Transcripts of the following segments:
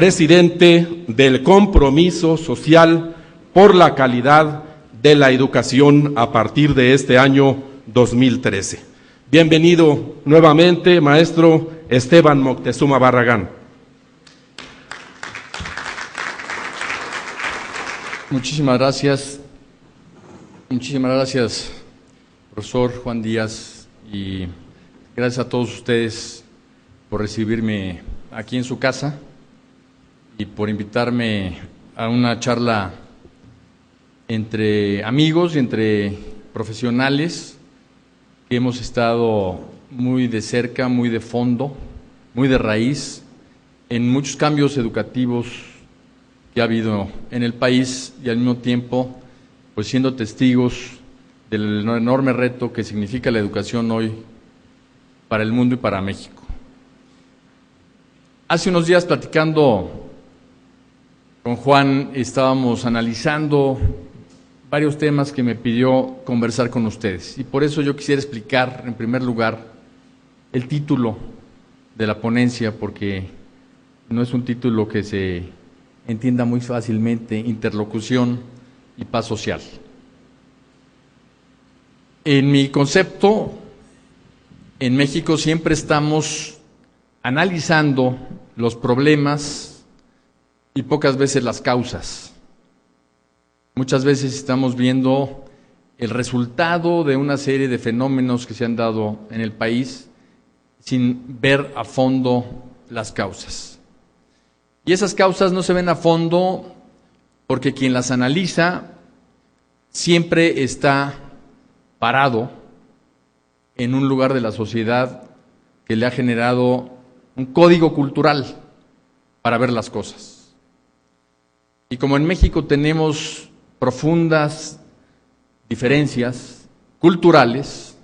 presidente del Compromiso Social por la Calidad de la Educación a partir de este año 2013. Bienvenido nuevamente, maestro Esteban Moctezuma Barragán. Muchísimas gracias, profesor Juan Díaz, y gracias a todos ustedes por recibirme aquí en su casa y por invitarme a una charla entre amigos y entre profesionales que hemos estado muy de cerca, muy de fondo, muy de raíz en muchos cambios educativos que ha habido en el país y al mismo tiempo pues siendo testigos del enorme reto que significa la educación hoy para el mundo y para México. Hace unos días platicando con Juan estábamos analizando varios temas que me pidió conversar con ustedes y por eso yo quisiera explicar en primer lugar el título de la ponencia, porque no es un título que se entienda muy fácilmente: interlocución y paz social. En mi concepto, en México siempre estamos analizando los problemas y pocas veces las causas. Muchas veces estamos viendo el resultado de una serie de fenómenos que se han dado en el país sin ver a fondo las causas. Y esas causas no se ven a fondo porque quien las analiza siempre está parado en un lugar de la sociedad que le ha generado un código cultural para ver las cosas. Y como en México tenemos profundas diferencias culturales,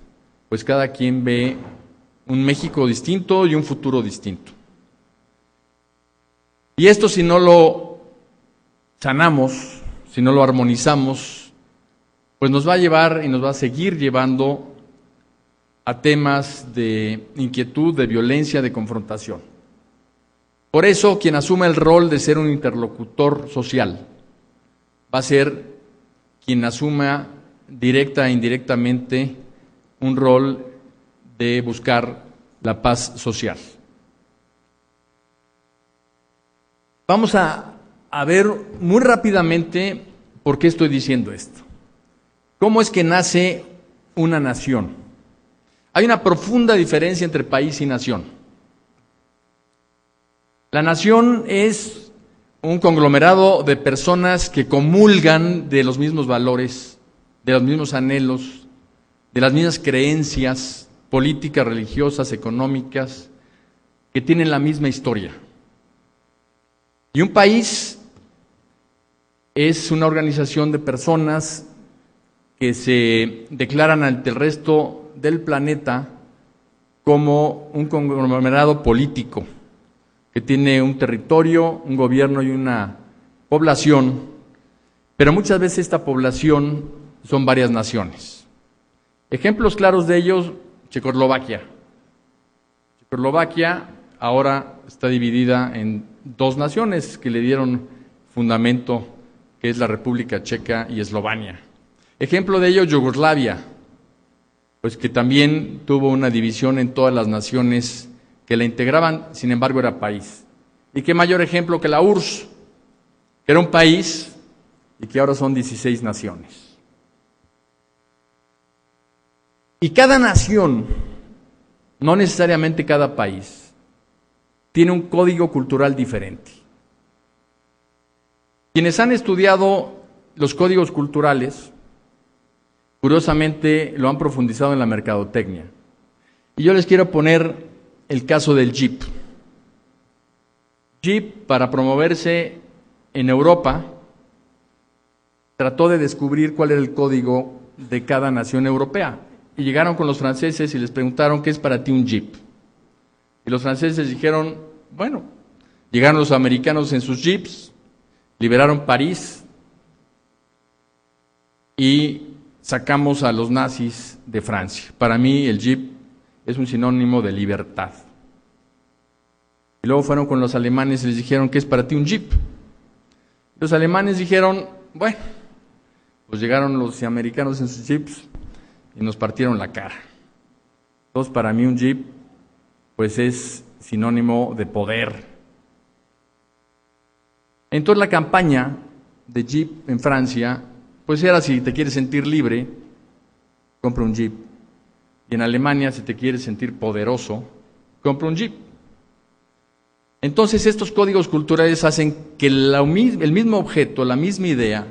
pues cada quien ve un México distinto y un futuro distinto. Y esto, si no lo sanamos, si no lo armonizamos, pues nos va a llevar y nos va a seguir llevando a temas de inquietud, de violencia, de confrontación. Por eso, quien asuma el rol de ser un interlocutor social va a ser quien asuma directa e indirectamente un rol de buscar la paz social. Vamos a ver muy rápidamente por qué estoy diciendo esto. ¿Cómo es que nace una nación? Hay una profunda diferencia entre país y nación. La nación es un conglomerado de personas que comulgan de los mismos valores, de los mismos anhelos, de las mismas creencias políticas, religiosas, económicas, que tienen la misma historia. Y un país es una organización de personas que se declaran ante el resto del planeta como un conglomerado político, que tiene un territorio, un gobierno y una población, pero muchas veces esta población son varias naciones. Ejemplos claros de ellos: Checoslovaquia. Checoslovaquia ahora está dividida en dos naciones que le dieron fundamento, que es la República Checa y Eslovenia. Ejemplo de ello, Yugoslavia, pues que también tuvo una división en todas las naciones que la integraban, sin embargo era país. Y qué mayor ejemplo que la URSS, que era un país y que ahora son 16 naciones. Y cada nación, no necesariamente cada país, tiene un código cultural diferente. Quienes han estudiado los códigos culturales, curiosamente lo han profundizado en la mercadotecnia. Y yo les quiero poner el caso del Jeep. Jeep, para promoverse en Europa, trató de descubrir cuál era el código de cada nación europea. Y llegaron con los franceses y les preguntaron: ¿qué es para ti un Jeep? Y los franceses dijeron: bueno. Llegaron los americanos en sus Jeeps, liberaron París y sacamos a los nazis de Francia. Para mí el Jeep es un sinónimo de libertad. Y luego fueron con los alemanes y les dijeron, ¿qué es para ti un jeep? Los alemanes dijeron, bueno, pues llegaron los americanos en sus jeeps y nos partieron la cara. Entonces, para mí un jeep, pues es sinónimo de poder. Entonces la campaña de Jeep en Francia, pues era si te quieres sentir libre, compra un Jeep. Y en Alemania, si te quieres sentir poderoso, compra un Jeep. Entonces estos códigos culturales hacen que el mismo objeto, la misma idea,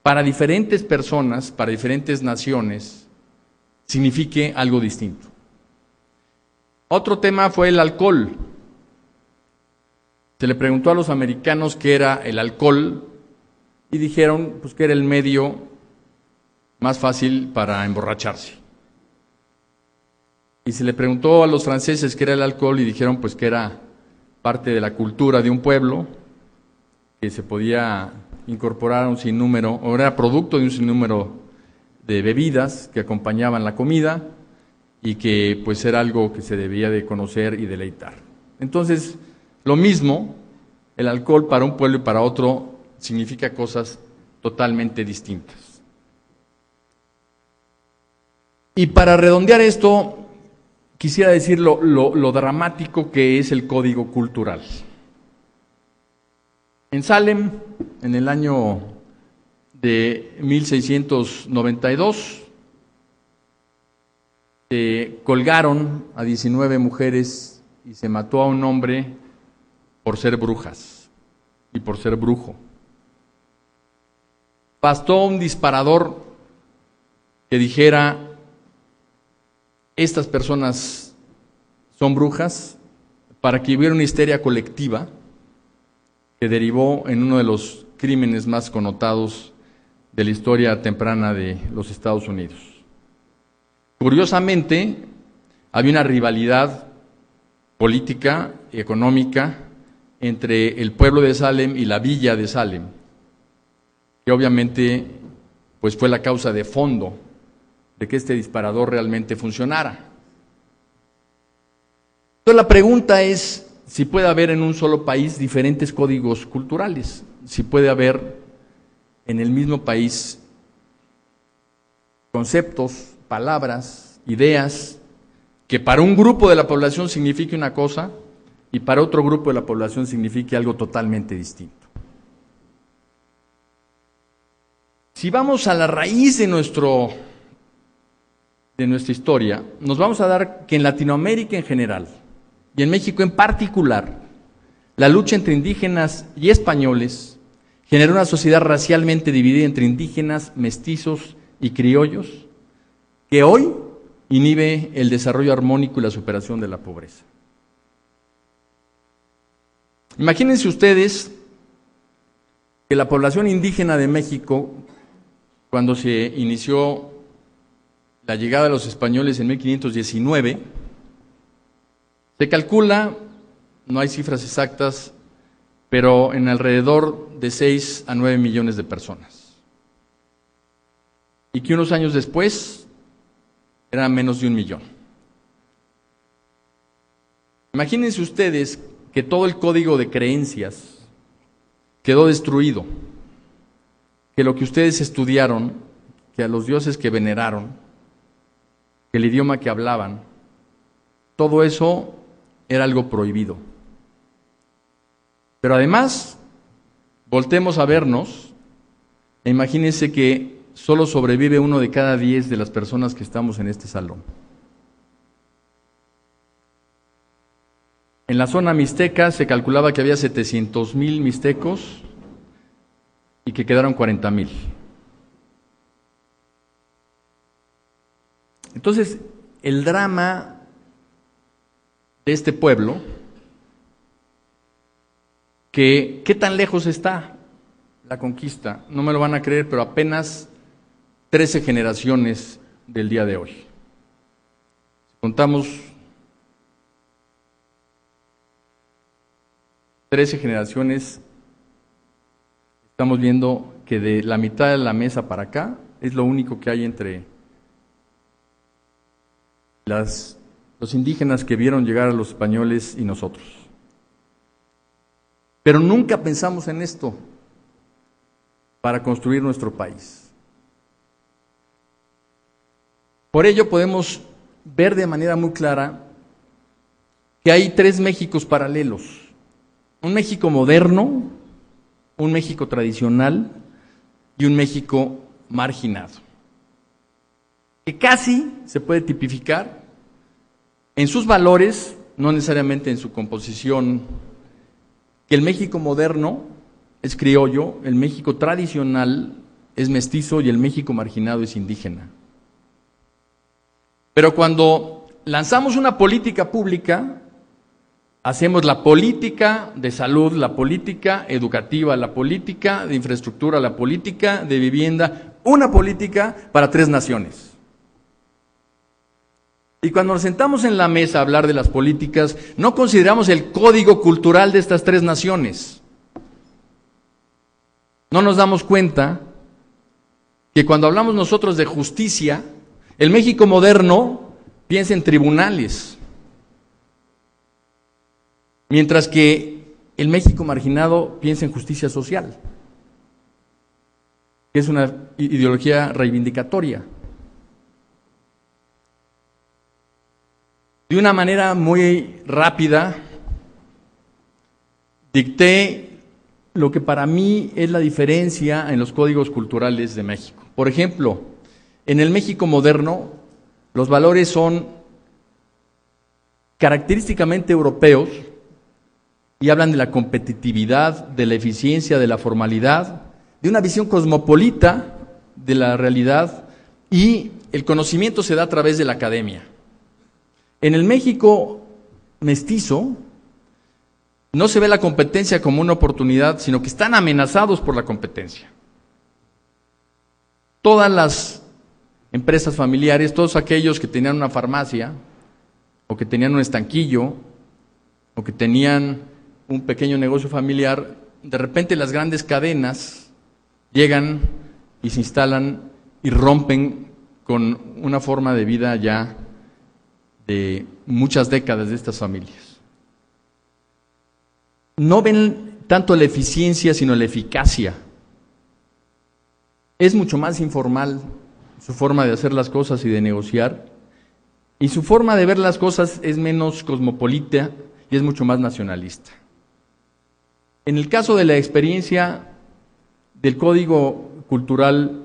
para diferentes personas, para diferentes naciones, signifique algo distinto. Otro tema fue el alcohol. Se le preguntó a los americanos qué era el alcohol y dijeron pues, que era el medio más fácil para emborracharse. Y se le preguntó a los franceses qué era el alcohol y dijeron pues que era parte de la cultura de un pueblo, que se podía incorporar a un sinnúmero, o era producto de un sinnúmero de bebidas que acompañaban la comida y que pues era algo que se debía de conocer y deleitar. Entonces, lo mismo, el alcohol para un pueblo y para otro significa cosas totalmente distintas. Y para redondear esto, quisiera decir lo dramático que es el código cultural. En Salem, en el año de 1692, se colgaron a 19 mujeres y se mató a un hombre por ser brujas y por ser brujo. Bastó un disparador que dijera: estas personas son brujas, para que hubiera una histeria colectiva que derivó en uno de los crímenes más connotados de la historia temprana de los Estados Unidos. Curiosamente, había una rivalidad política y económica entre el pueblo de Salem y la villa de Salem, que obviamente pues, fue la causa de fondo de que este disparador realmente funcionara. Entonces la pregunta es si puede haber en un solo país diferentes códigos culturales, si puede haber en el mismo país conceptos, palabras, ideas, que para un grupo de la población signifique una cosa y para otro grupo de la población signifique algo totalmente distinto. Si vamos a la raíz de nuestra historia, nos vamos a dar que en Latinoamérica en general, y en México en particular, la lucha entre indígenas y españoles generó una sociedad racialmente dividida entre indígenas, mestizos y criollos, que hoy inhibe el desarrollo armónico y la superación de la pobreza. Imagínense ustedes que la población indígena de México, cuando se inició la llegada de los españoles en 1519, se calcula, no hay cifras exactas, pero en alrededor de 6 a 9 millones de personas. Y que unos años después eran menos de 1 millón. Imagínense ustedes que todo el código de creencias quedó destruido, que lo que ustedes estudiaron, que a los dioses que veneraron, que el idioma que hablaban, todo eso era algo prohibido. Pero además, voltemos a vernos e imagínense que solo sobrevive 1 de cada 10 de las personas que estamos en este salón. En la zona mixteca se calculaba que había 700,000 mixtecos y que quedaron 40,000. Entonces, el drama de este pueblo, que ¿qué tan lejos está la conquista? No me lo van a creer, pero apenas 13 generaciones del día de hoy. Si contamos 13 generaciones, estamos viendo que de la mitad de la mesa para acá es lo único que hay entre los indígenas que vieron llegar a los españoles y nosotros. Pero nunca pensamos en esto para construir nuestro país. Por ello podemos ver de manera muy clara que hay tres Méxicos paralelos: un México moderno, un México tradicional y un México marginado, que casi se puede tipificar en sus valores, no necesariamente en su composición, que el México moderno es criollo, el México tradicional es mestizo y el México marginado es indígena. Pero cuando lanzamos una política pública, hacemos la política de salud, la política educativa, la política de infraestructura, la política de vivienda, una política para tres naciones. Y cuando nos sentamos en la mesa a hablar de las políticas, no consideramos el código cultural de estas tres naciones. No nos damos cuenta que cuando hablamos nosotros de justicia, el México moderno piensa en tribunales, mientras que el México marginado piensa en justicia social, que es una ideología reivindicatoria. De una manera muy rápida, dicté lo que para mí es la diferencia en los códigos culturales de México. Por ejemplo, en el México moderno, los valores son característicamente europeos y hablan de la competitividad, de la eficiencia, de la formalidad, de una visión cosmopolita de la realidad, y el conocimiento se da a través de la academia. En el México mestizo no se ve la competencia como una oportunidad, sino que están amenazados por la competencia. Todas las empresas familiares, todos aquellos que tenían una farmacia, o que tenían un estanquillo, o que tenían un pequeño negocio familiar, de repente las grandes cadenas llegan y se instalan y rompen con una forma de vida ya de muchas décadas de estas familias. No ven tanto la eficiencia, sino la eficacia. Es mucho más informal su forma de hacer las cosas y de negociar, y su forma de ver las cosas es menos cosmopolita y es mucho más nacionalista. En el caso de la experiencia del código cultural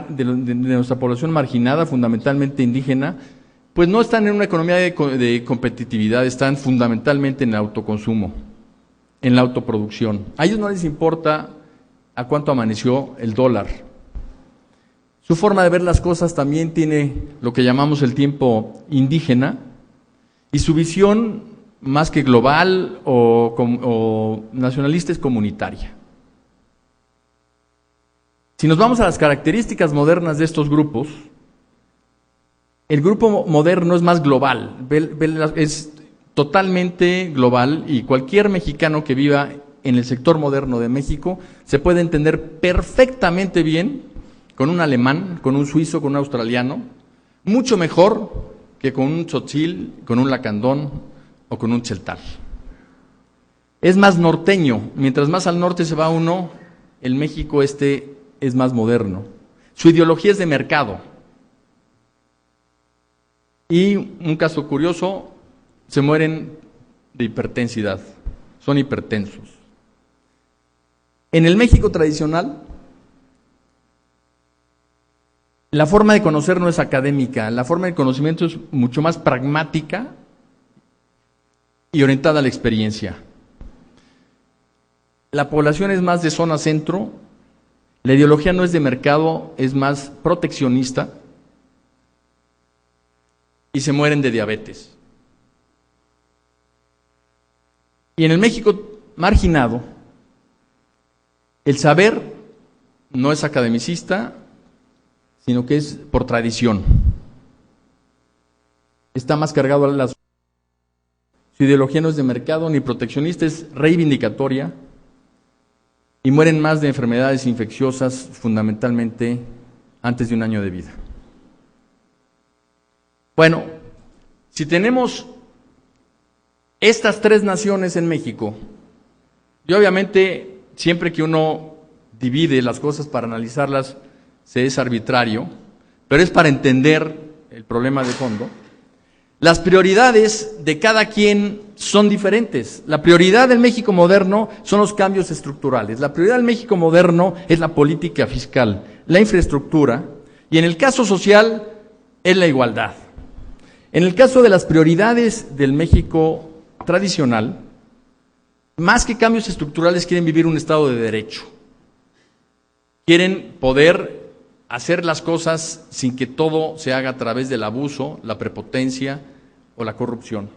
de nuestra población marginada, fundamentalmente indígena, pues no están en una economía de competitividad, están fundamentalmente en el autoconsumo, en la autoproducción. A ellos no les importa a cuánto amaneció el dólar. Su forma de ver las cosas también tiene lo que llamamos el tiempo indígena, y su visión, más que global o nacionalista, es comunitaria. Si nos vamos a las características modernas de estos grupos, el grupo moderno es más global, es totalmente global, y cualquier mexicano que viva en el sector moderno de México se puede entender perfectamente bien con un alemán, con un suizo, con un australiano, mucho mejor que con un tzotzil, con un lacandón o con un cheltal. Es más norteño, mientras más al norte se va uno, el México es más moderno. Su ideología es de mercado. Y un caso curioso, se mueren de hipertensidad, son hipertensos. En el México tradicional, la forma de conocer no es académica, la forma de conocimiento es mucho más pragmática y orientada a la experiencia. La población es más de zona centro, la ideología no es de mercado, es más proteccionista, y se mueren de diabetes. Y en el México marginado, el saber no es academicista, sino que es por tradición. Está más cargado a la... Su ideología no es de mercado ni proteccionista, es reivindicatoria, y mueren más de enfermedades infecciosas fundamentalmente antes de un año de vida. Bueno, si tenemos estas tres naciones en México Y obviamente, siempre que uno divide las cosas para analizarlas, se es arbitrario, pero es para entender el problema de fondo. Las prioridades de cada quien son diferentes. La prioridad del México moderno son los cambios estructurales. La prioridad del México moderno es la política fiscal, la infraestructura, y en el caso social es la igualdad. En el caso de las prioridades del México tradicional, más que cambios estructurales, quieren vivir un Estado de Derecho. Quieren poder hacer las cosas sin que todo se haga a través del abuso, la prepotencia o la corrupción.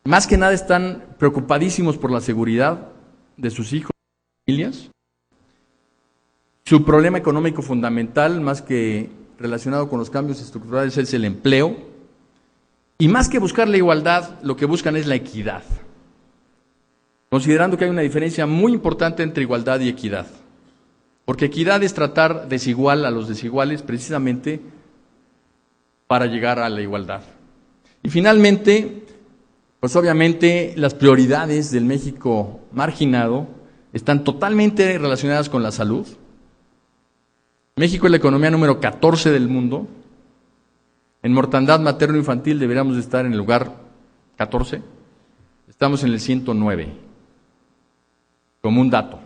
Más que nada están preocupadísimos por la seguridad de sus hijos y familias. Su problema económico fundamental, más que relacionado con los cambios estructurales, es el empleo. Y más que buscar la igualdad, lo que buscan es la equidad, considerando que hay una diferencia muy importante entre igualdad y equidad. Porque equidad es tratar desigual a los desiguales precisamente para llegar a la igualdad. Y finalmente, pues obviamente las prioridades del México marginado están totalmente relacionadas con la salud. México es la economía número 14 del mundo. En mortandad materno-infantil deberíamos estar en el lugar 14. Estamos en el 109, como un dato.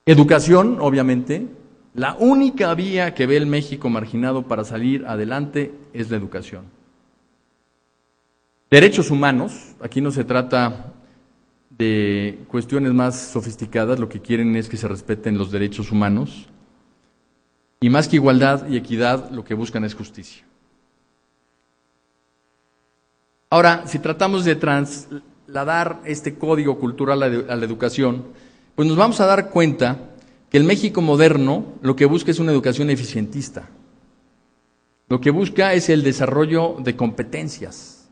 Educación, obviamente, la única vía que ve el México marginado para salir adelante es la educación. Derechos humanos, aquí no se trata de cuestiones más sofisticadas, lo que quieren es que se respeten los derechos humanos, y más que igualdad y equidad, lo que buscan es justicia. Ahora, si tratamos de trasladar este código cultural a la educación, pues nos vamos a dar cuenta que el México moderno lo que busca es una educación eficientista. Lo que busca es el desarrollo de competencias.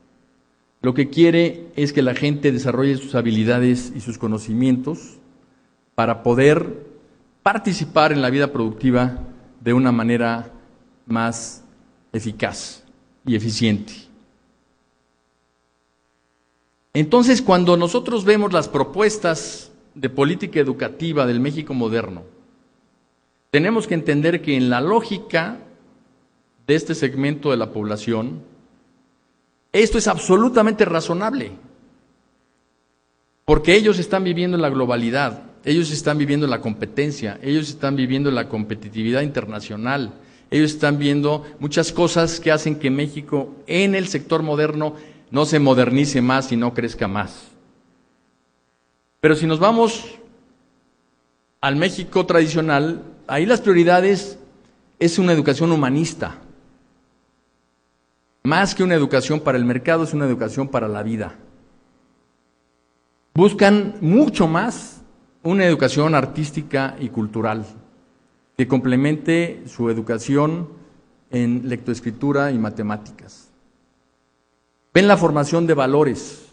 Lo que quiere es que la gente desarrolle sus habilidades y sus conocimientos para poder participar en la vida productiva de una manera más eficaz y eficiente. Entonces, cuando nosotros vemos las propuestas de política educativa del México moderno, tenemos que entender que en la lógica de este segmento de la población, esto es absolutamente razonable, porque ellos están viviendo en la globalidad, ellos están viviendo en la competencia, ellos están viviendo en la competitividad internacional, ellos están viendo muchas cosas que hacen que México en el sector moderno no se modernice más y no crezca más. Pero si nos vamos al México tradicional, ahí las prioridades es una educación humanista. Más que una educación para el mercado, es una educación para la vida. Buscan mucho más una educación artística y cultural que complemente su educación en lectoescritura y matemáticas. Ven la formación de valores.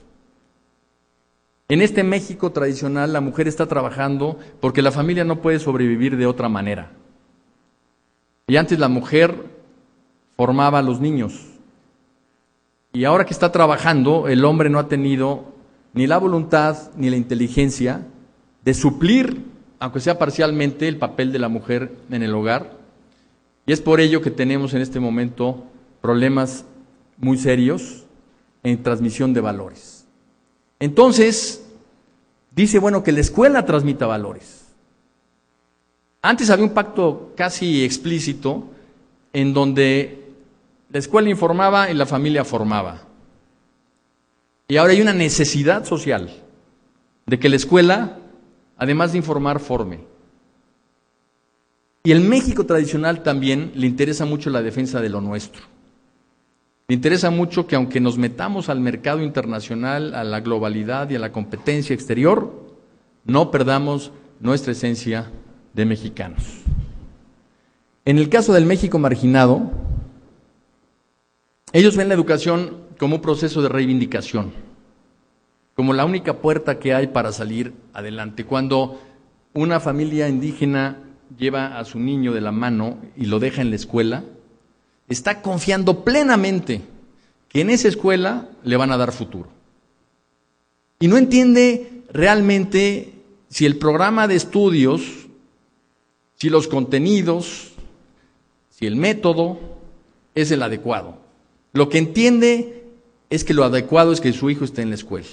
En este México tradicional, la mujer está trabajando porque la familia no puede sobrevivir de otra manera. Y antes la mujer formaba a los niños. Y ahora que está trabajando, el hombre no ha tenido ni la voluntad ni la inteligencia de suplir, aunque sea parcialmente, el papel de la mujer en el hogar. Y es por ello que tenemos en este momento problemas muy serios en transmisión de valores. Entonces, dice, bueno, que la escuela transmita valores. Antes había un pacto casi explícito en donde la escuela informaba y la familia formaba. Y ahora hay una necesidad social de que la escuela, además de informar, forme. Y el México tradicional también le interesa mucho la defensa de lo nuestro. Le interesa mucho que aunque nos metamos al mercado internacional, a la globalidad y a la competencia exterior, no perdamos nuestra esencia de mexicanos. En el caso del México marginado, ellos ven la educación como un proceso de reivindicación, como la única puerta que hay para salir adelante. Cuando una familia indígena lleva a su niño de la mano y lo deja en la escuela, está confiando plenamente que en esa escuela le van a dar futuro. y no entiende realmente si el programa de estudios, si los contenidos, si el método es el adecuado. Lo que entiende es que lo adecuado es que su hijo esté en la escuela.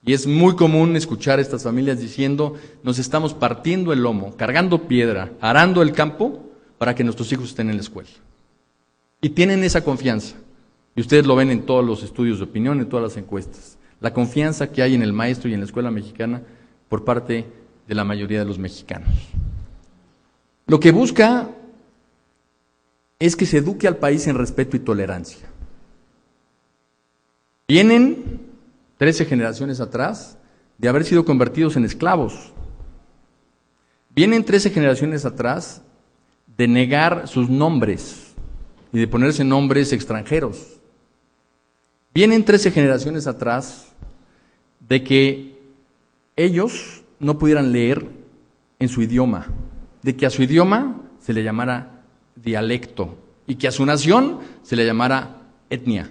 Y es muy común escuchar a estas familias diciendo, nos estamos partiendo el lomo, cargando piedra, arando el campo para que nuestros hijos estén en la escuela. Y tienen esa confianza. Y ustedes lo ven en todos los estudios de opinión, en todas las encuestas. La confianza que hay en el maestro y en la escuela mexicana por parte de la mayoría de los mexicanos. Lo que busca es que se eduque al país en respeto y tolerancia. Vienen 13 generaciones atrás de haber sido convertidos en esclavos. Vienen 13 generaciones atrás de negar sus nombres y de ponerse nombres extranjeros. Vienen 13 generaciones atrás de que ellos no pudieran leer en su idioma, de que a su idioma se le llamara dialecto y que a su nación se le llamara etnia.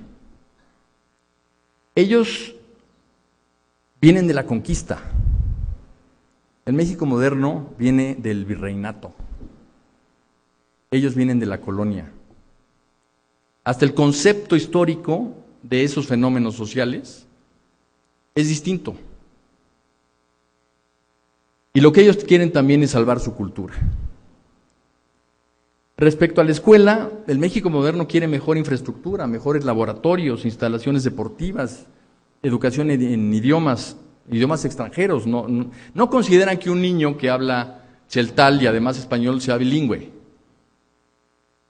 Ellos vienen de la conquista. El México moderno viene del virreinato. Ellos vienen de la colonia. Hasta el concepto histórico de esos fenómenos sociales es distinto. Y lo que ellos quieren también es salvar su cultura. Respecto a la escuela, el México moderno quiere mejor infraestructura, mejores laboratorios, instalaciones deportivas, educación en idiomas extranjeros. No consideran que un niño que habla cheltal y además español sea bilingüe.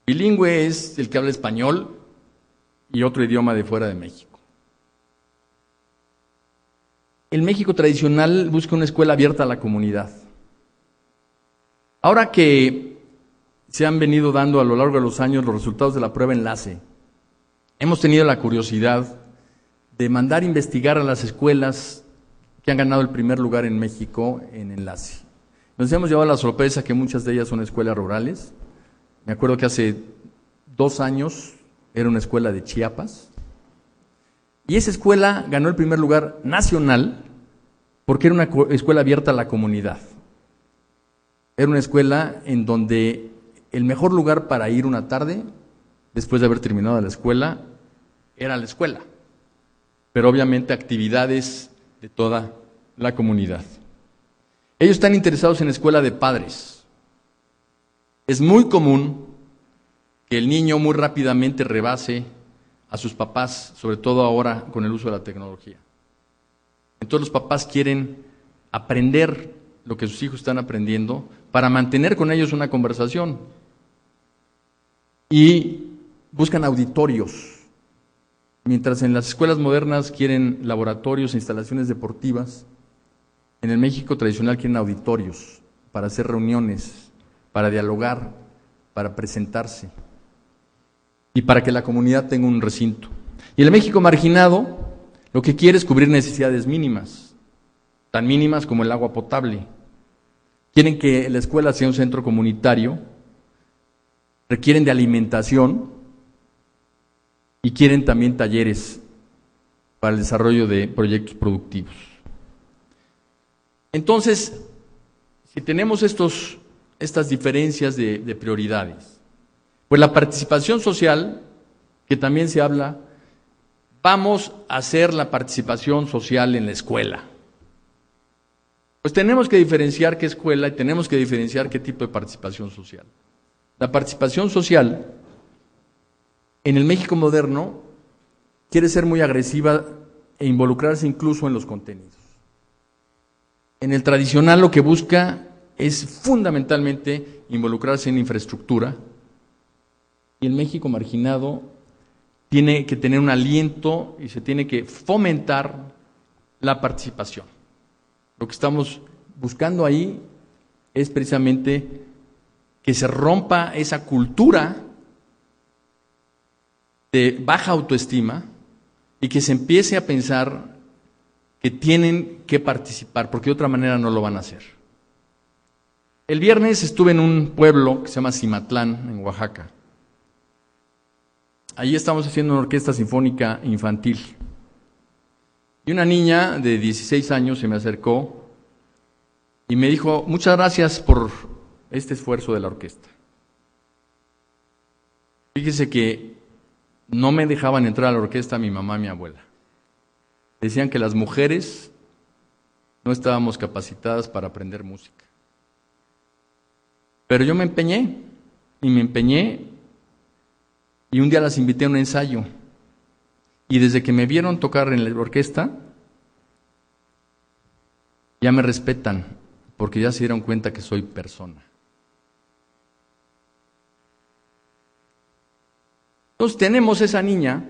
Bilingüe es el que habla español y otro idioma de fuera de México. El México tradicional busca una escuela abierta a la comunidad. Ahora que se han venido dando a lo largo de los años los resultados de la prueba enlace, hemos tenido la curiosidad de mandar investigar a las escuelas que han ganado el primer lugar en México en enlace. Nos hemos llevado la sorpresa que muchas de ellas son escuelas rurales. Me acuerdo que hace 2 años era una escuela de Chiapas, y esa escuela ganó el primer lugar nacional porque era una escuela abierta a la comunidad. Era una escuela en donde el mejor lugar para ir una tarde, después de haber terminado la escuela, era la escuela, pero obviamente actividades de toda la comunidad. Ellos están interesados en la escuela de padres. Es muy común que el niño muy rápidamente rebase a sus papás, sobre todo ahora con el uso de la tecnología. Entonces los papás quieren aprender lo que sus hijos están aprendiendo para mantener con ellos una conversación. Y buscan auditorios. Mientras en las escuelas modernas quieren laboratorios e instalaciones deportivas, en el México tradicional quieren auditorios para hacer reuniones, para dialogar, para presentarse y para que la comunidad tenga un recinto. Y el México marginado lo que quiere es cubrir necesidades mínimas, tan mínimas como el agua potable. Quieren que la escuela sea un centro comunitario, requieren de alimentación y quieren también talleres para el desarrollo de proyectos productivos. Entonces, si tenemos estas diferencias de prioridades, pues la participación social, que también se habla, vamos a hacer la participación social en la escuela. Pues tenemos que diferenciar qué escuela y tenemos que diferenciar qué tipo de participación social. La participación social en el México moderno quiere ser muy agresiva e involucrarse incluso en los contenidos. En el tradicional lo que busca es fundamentalmente involucrarse en infraestructura, y el México marginado tiene que tener un aliento y se tiene que fomentar la participación. Lo que estamos buscando ahí es precisamente que se rompa esa cultura de baja autoestima y que se empiece a pensar que tienen que participar, porque de otra manera no lo van a hacer. El viernes estuve en un pueblo que se llama Cimatlán, en Oaxaca. Allí estamos haciendo una orquesta sinfónica infantil. Y una niña de 16 años se me acercó y me dijo, muchas gracias por este esfuerzo de la orquesta. Fíjese que no me dejaban entrar a la orquesta mi mamá y mi abuela. Decían que las mujeres no estábamos capacitadas para aprender música. Pero yo me empeñé, y un día las invité a un ensayo. Y desde que me vieron tocar en la orquesta, ya me respetan, porque ya se dieron cuenta que soy persona. Entonces tenemos esa niña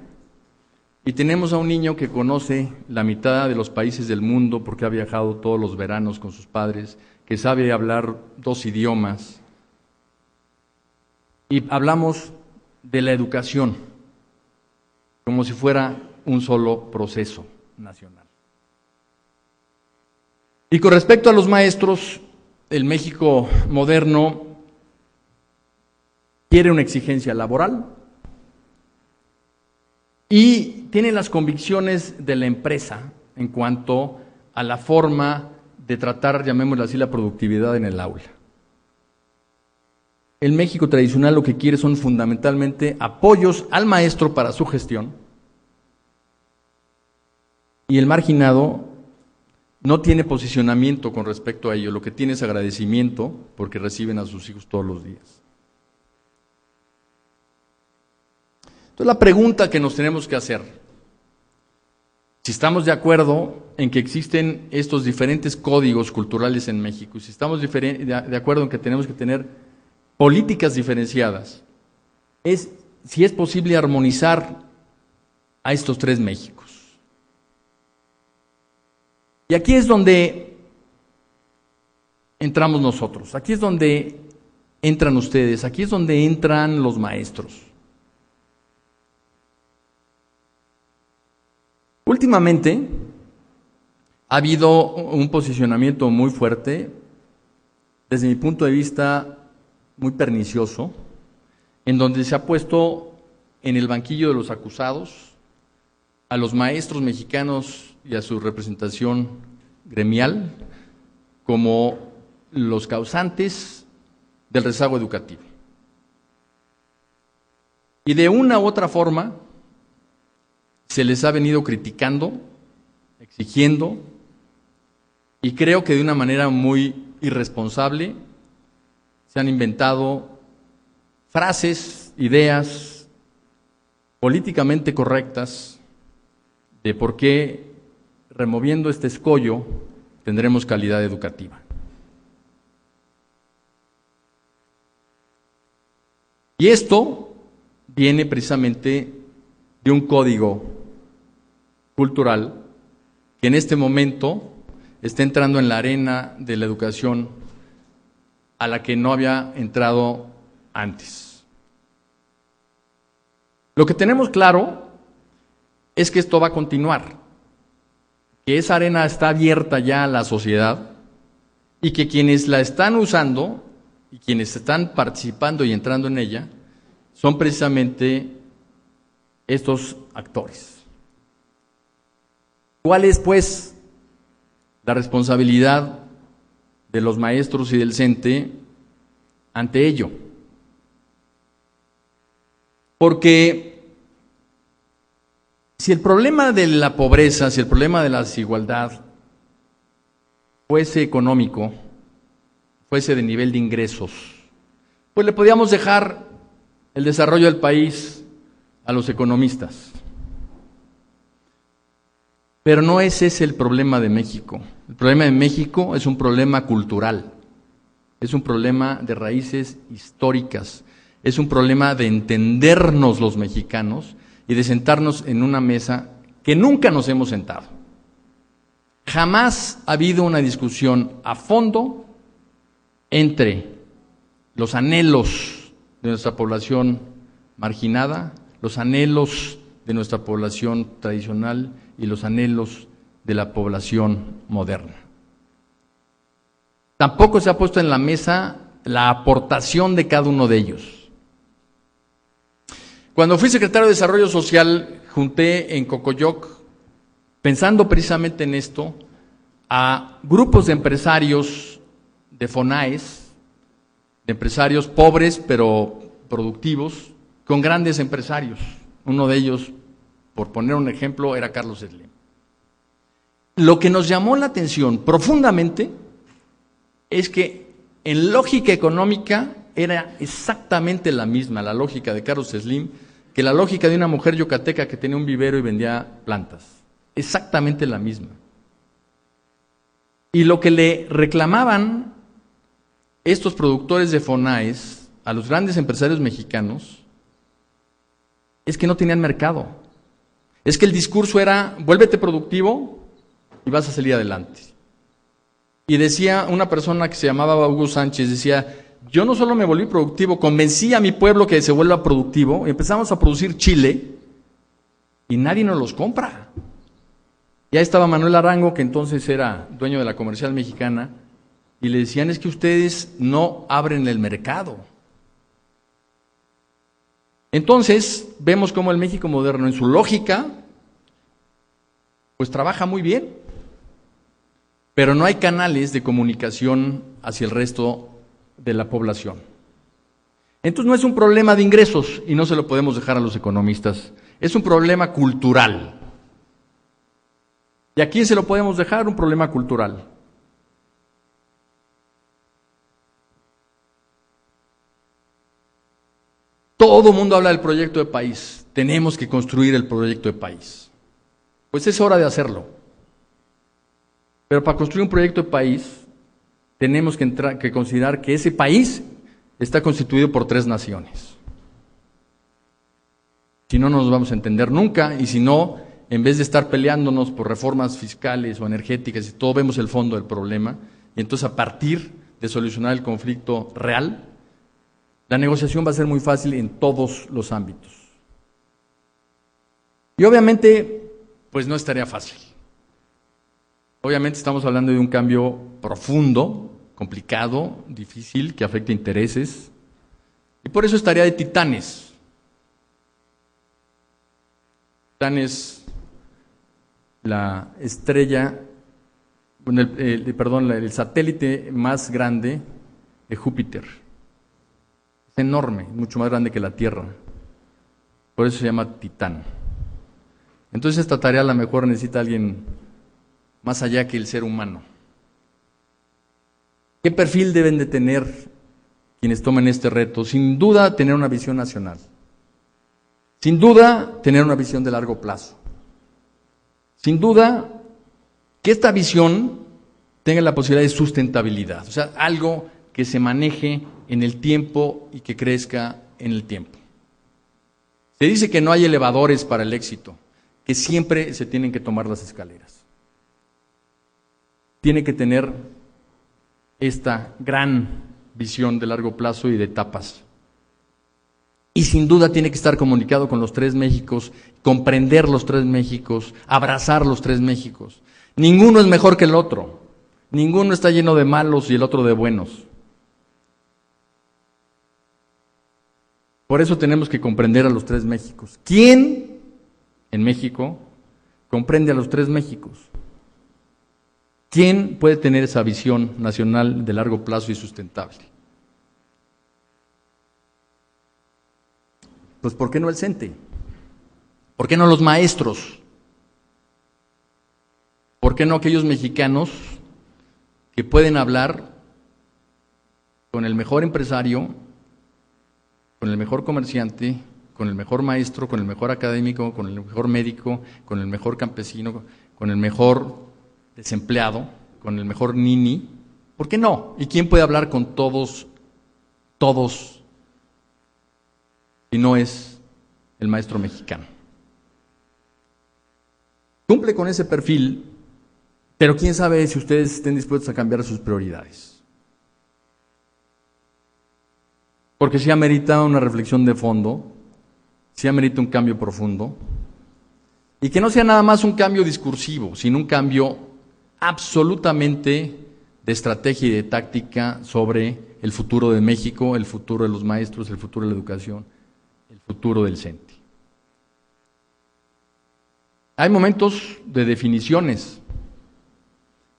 y tenemos a un niño que conoce la mitad de los países del mundo porque ha viajado todos los veranos con sus padres, que sabe hablar 2 idiomas. Y hablamos de la educación como si fuera un solo proceso nacional. Y con respecto a los maestros, el México moderno quiere una exigencia laboral y tiene las convicciones de la empresa en cuanto a la forma de tratar, llamémoslo así, la productividad en el aula. El México tradicional lo que quiere son fundamentalmente apoyos al maestro para su gestión, y el marginado no tiene posicionamiento con respecto a ello, lo que tiene es agradecimiento porque reciben a sus hijos todos los días. Entonces la pregunta que nos tenemos que hacer, si estamos de acuerdo en que existen estos diferentes códigos culturales en México, y si estamos de acuerdo en que tenemos que tener políticas diferenciadas, es si es posible armonizar a estos 3 Méxicos. Y aquí es donde entramos nosotros, aquí es donde entran ustedes, aquí es donde entran los maestros. Últimamente ha habido un posicionamiento muy fuerte, desde mi punto de vista muy pernicioso, en donde se ha puesto en el banquillo de los acusados a los maestros mexicanos y a su representación gremial como los causantes del rezago educativo. Y de una u otra forma se les ha venido criticando, exigiendo, y creo que de una manera muy irresponsable se han inventado frases, ideas políticamente correctas de por qué removiendo este escollo tendremos calidad educativa. Y esto viene precisamente de un código cultural que en este momento está entrando en la arena de la educación a la que no había entrado antes. Lo que tenemos claro es que esto va a continuar, que esa arena está abierta ya a la sociedad y que quienes la están usando y quienes están participando y entrando en ella son precisamente estos actores. ¿Cuál es, pues, la responsabilidad de los maestros y del CENTE ante ello? Porque si el problema de la pobreza, si el problema de la desigualdad fuese económico, fuese de nivel de ingresos, pues le podíamos dejar el desarrollo del país a los economistas. Pero no ese es el problema de México. El problema de México es un problema cultural, es un problema de raíces históricas, es un problema de entendernos los mexicanos y de sentarnos en una mesa que nunca nos hemos sentado. Jamás ha habido una discusión a fondo entre los anhelos de nuestra población marginada, los anhelos de nuestra población tradicional y los anhelos de la población moderna. Tampoco se ha puesto en la mesa la aportación de cada uno de ellos. Cuando fui secretario de Desarrollo Social, junté en Cocoyoc pensando precisamente en esto, a grupos de empresarios de FONAES, de empresarios pobres pero productivos, con grandes empresarios. Uno de ellos, por poner un ejemplo, era Carlos Slim. Lo que nos llamó la atención profundamente es que en lógica económica era exactamente la misma, la lógica de Carlos Slim, que la lógica de una mujer yucateca que tenía un vivero y vendía plantas. Exactamente la misma. Y lo que le reclamaban estos productores de FONAES a los grandes empresarios mexicanos es que no tenían mercado. Es que el discurso era, vuélvete productivo y vas a salir adelante. Y decía una persona que se llamaba Hugo Sánchez, decía, yo no solo me volví productivo, convencí a mi pueblo que se vuelva productivo, y empezamos a producir chile y nadie nos los compra. Ya estaba Manuel Arango, que entonces era dueño de la Comercial Mexicana, y le decían, es que ustedes no abren el mercado. Entonces, vemos cómo el México moderno, en su lógica, pues trabaja muy bien, pero no hay canales de comunicación hacia el resto de la población. Entonces no es un problema de ingresos, y no se lo podemos dejar a los economistas, es un problema cultural. ¿Y a quién se lo podemos dejar? Un problema cultural. Todo el mundo habla del proyecto de país. Tenemos que construir el proyecto de país. Pues es hora de hacerlo. Pero para construir un proyecto de país, tenemos que considerar que ese país está constituido por 3 naciones. Si no, no nos vamos a entender nunca, y si no, en vez de estar peleándonos por reformas fiscales o energéticas y todo, vemos el fondo del problema, y entonces a partir de solucionar el conflicto real, la negociación va a ser muy fácil en todos los ámbitos. Y obviamente, pues no estaría fácil. Obviamente estamos hablando de un cambio profundo, complicado, difícil, que afecta intereses, y por eso es tarea de titanes. Titán es la estrella, el satélite más grande de Júpiter. Es enorme, mucho más grande que la Tierra. Por eso se llama Titán. Entonces esta tarea a lo mejor necesita alguien más allá que el ser humano. ¿Qué perfil deben de tener quienes tomen este reto? Sin duda, tener una visión nacional. Sin duda, tener una visión de largo plazo. Sin duda, que esta visión tenga la posibilidad de sustentabilidad, o sea, algo que se maneje en el tiempo y que crezca en el tiempo. Se dice que no hay elevadores para el éxito, que siempre se tienen que tomar las escaleras. Tiene que tener esta gran visión de largo plazo y de etapas. Y sin duda tiene que estar comunicado con los 3 Méxicos, comprender los 3 Méxicos, abrazar los 3 Méxicos. Ninguno es mejor que el otro. Ninguno está lleno de malos y el otro de buenos. Por eso tenemos que comprender a los 3 Méxicos. ¿Quién en México comprende a los 3 Méxicos? ¿Quién puede tener esa visión nacional de largo plazo y sustentable? Pues ¿por qué no el CENTE? ¿Por qué no los maestros? ¿Por qué no aquellos mexicanos que pueden hablar con el mejor empresario, con el mejor comerciante, con el mejor maestro, con el mejor académico, con el mejor médico, con el mejor campesino, con el mejor desempleado, con el mejor nini? ¿Por qué no? ¿Y quién puede hablar con todos, si no es el maestro mexicano? Cumple con ese perfil, pero quién sabe si ustedes estén dispuestos a cambiar sus prioridades. Porque sí amerita una reflexión de fondo, sí amerita un cambio profundo, y que no sea nada más un cambio discursivo, sino un cambio absolutamente de estrategia y de táctica sobre el futuro de México, el futuro de los maestros, el futuro de la educación, el futuro del CENTE. hay momentos de definiciones.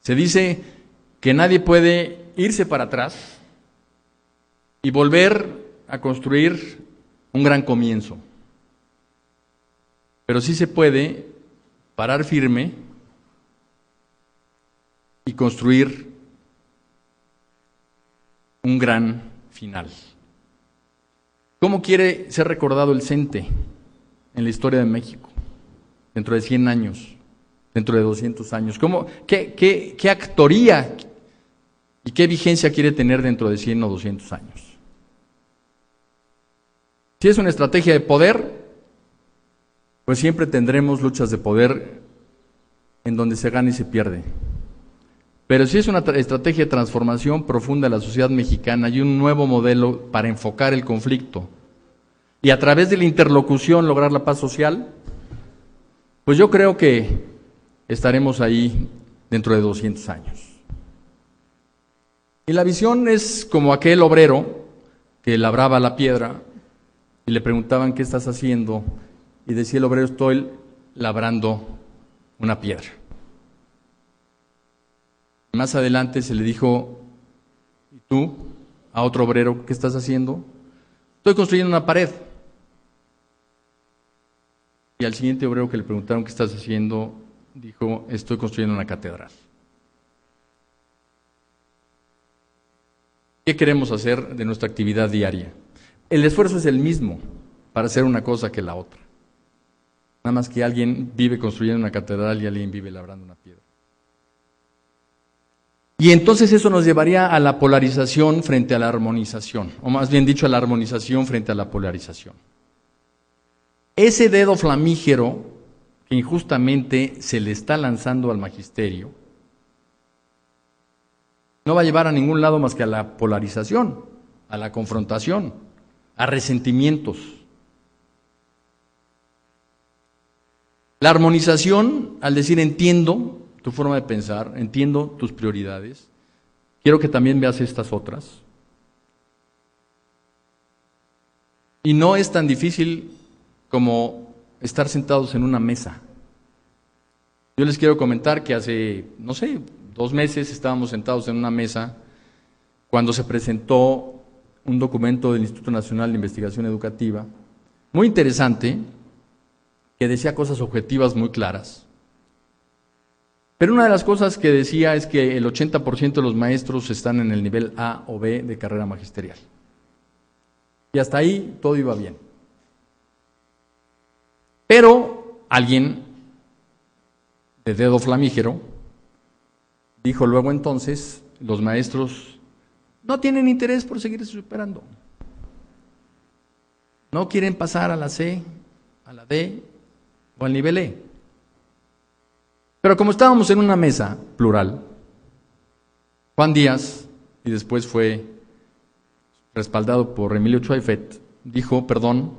Se dice que nadie puede irse para atrás y volver a construir un gran comienzo. Pero sí se puede parar firme y construir un gran final. ¿Cómo quiere ser recordado el CENTE en la historia de México? Dentro de 100 años, dentro de 200 años. ¿Qué actoría y qué vigencia quiere tener dentro de 100 o 200 años? Si es una estrategia de poder, pues siempre tendremos luchas de poder en donde se gana y se pierde. Pero si es una estrategia de transformación profunda de la sociedad mexicana y un nuevo modelo para enfocar el conflicto y a través de la interlocución lograr la paz social, pues yo creo que estaremos ahí dentro de 200 años. Y la visión es como aquel obrero que labraba la piedra y le preguntaban ¿qué estás haciendo? Y decía el obrero, estoy labrando una piedra. Más adelante se le dijo, ¿y tú? A otro obrero, ¿qué estás haciendo? Estoy construyendo una pared. Y al siguiente obrero que le preguntaron, ¿qué estás haciendo? Dijo, estoy construyendo una catedral. ¿Qué queremos hacer de nuestra actividad diaria? El esfuerzo es el mismo para hacer una cosa que la otra. Nada más que alguien vive construyendo una catedral y alguien vive labrando una piedra. Y entonces eso nos llevaría a la polarización frente a la armonización, o más bien dicho, a la armonización frente a la polarización. Ese dedo flamígero que injustamente se le está lanzando al magisterio no va a llevar a ningún lado más que a la polarización, a la confrontación, a resentimientos. La armonización, al decir entiendo tu forma de pensar, entiendo tus prioridades, quiero que también veas estas otras. Y no es tan difícil como estar sentados en una mesa. Yo les quiero comentar que hace, 2 meses estábamos sentados en una mesa cuando se presentó un documento del Instituto Nacional de Investigación Educativa, muy interesante, que decía cosas objetivas muy claras. Pero una de las cosas que decía es que el 80% de los maestros están en el nivel A o B de carrera magisterial. Y hasta ahí todo iba bien. Pero alguien de dedo flamígero dijo luego entonces, los maestros no tienen interés por seguirse superando. No quieren pasar a la C, a la D o al nivel E. Pero como estábamos en una mesa plural, Juan Díaz, y después fue respaldado por Emilio Chuaifet, dijo, perdón,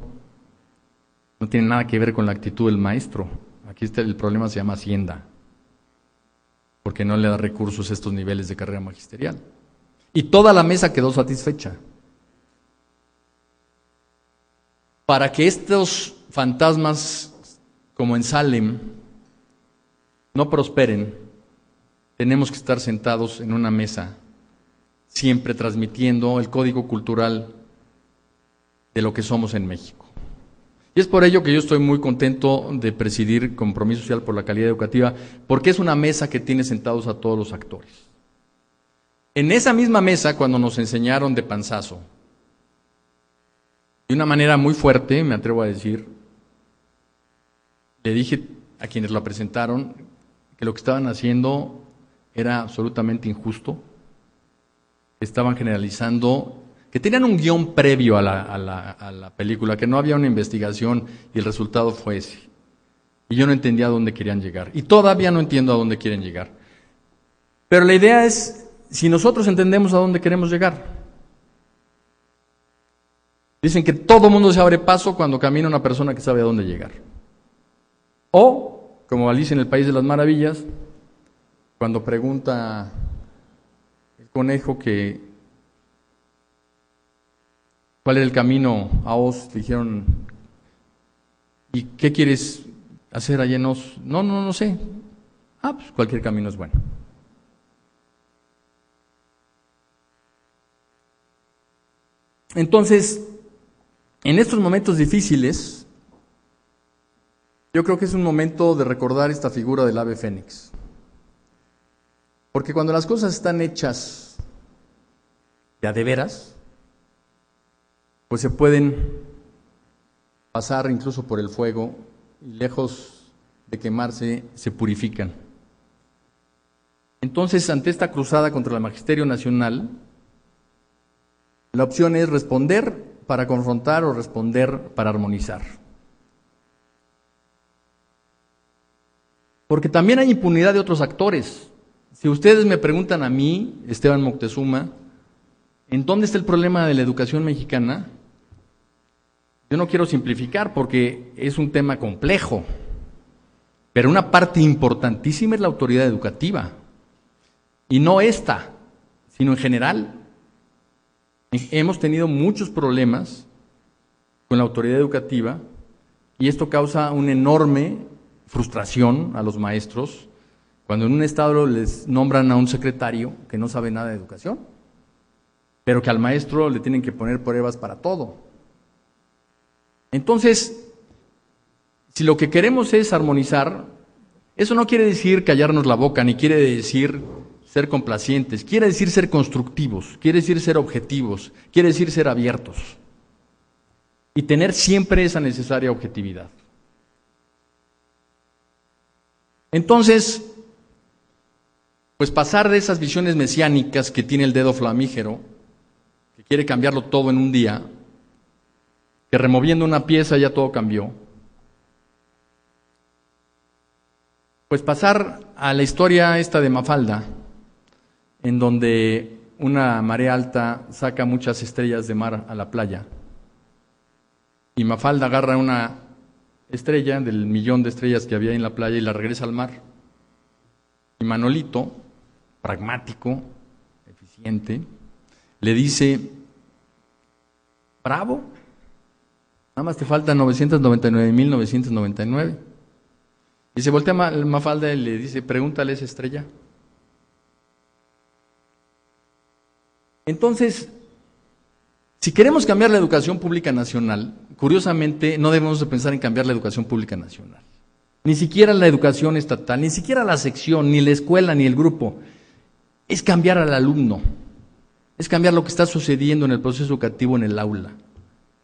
no tiene nada que ver con la actitud del maestro. Aquí está el problema, se llama Hacienda, porque no le da recursos a estos niveles de carrera magisterial. Y toda la mesa quedó satisfecha. Para que estos fantasmas, como en Salem, no prosperen, tenemos que estar sentados en una mesa, siempre transmitiendo el código cultural de lo que somos en México. Y es por ello que yo estoy muy contento de presidir Compromiso Social por la Calidad Educativa, porque es una mesa que tiene sentados a todos los actores. En esa misma mesa, cuando nos enseñaron de panzazo, de una manera muy fuerte, me atrevo a decir, le dije a quienes la presentaron que lo que estaban haciendo era absolutamente injusto, que estaban generalizando, que tenían un guión previo a la película, que no había una investigación y el resultado fue ese. Y yo no entendía a dónde querían llegar. Y todavía no entiendo a dónde quieren llegar. Pero la idea es, si nosotros entendemos a dónde queremos llegar. Dicen que todo mundo se abre paso cuando camina una persona que sabe a dónde llegar. O, como Alicia en el País de las Maravillas, cuando pregunta el conejo que cuál era el camino a Oz, dijeron, ¿y qué quieres hacer allá no sé. Pues cualquier camino es bueno. Entonces, en estos momentos difíciles, yo creo que es un momento de recordar esta figura del ave fénix. Porque cuando las cosas están hechas de veras, pues se pueden pasar incluso por el fuego y lejos de quemarse, se purifican. Entonces, ante esta cruzada contra el magisterio nacional, la opción es responder para confrontar o responder para armonizar. Porque también hay impunidad de otros actores. Si ustedes me preguntan a mí, Esteban Moctezuma, ¿en dónde está el problema de la educación mexicana? Yo no quiero simplificar porque es un tema complejo, pero una parte importantísima es la autoridad educativa. Y no esta, sino en general. Hemos tenido muchos problemas con la autoridad educativa y esto causa una enorme frustración a los maestros cuando en un estado les nombran a un secretario que no sabe nada de educación, pero que al maestro le tienen que poner pruebas para todo. Entonces, si lo que queremos es armonizar, eso no quiere decir callarnos la boca, ni quiere decir ser complacientes, quiere decir ser constructivos, quiere decir ser objetivos, quiere decir ser abiertos y tener siempre esa necesaria objetividad. Entonces, pues pasar de esas visiones mesiánicas que tiene el dedo flamígero, que quiere cambiarlo todo en un día, que removiendo una pieza ya todo cambió, pues pasar a la historia esta de Mafalda, en donde una marea alta saca muchas estrellas de mar a la playa, y Mafalda agarra una estrella del millón de estrellas que había en la playa y la regresa al mar. Y Manolito, pragmático, eficiente, le dice: bravo, nada más te faltan 999.999. Y se voltea Mafalda y le dice: pregúntale a esa estrella. Entonces, si queremos cambiar la educación pública nacional, curiosamente no debemos de pensar en cambiar la educación pública nacional. Ni siquiera la educación estatal, ni siquiera la sección, ni la escuela, ni el grupo. Es cambiar al alumno, es cambiar lo que está sucediendo en el proceso educativo en el aula.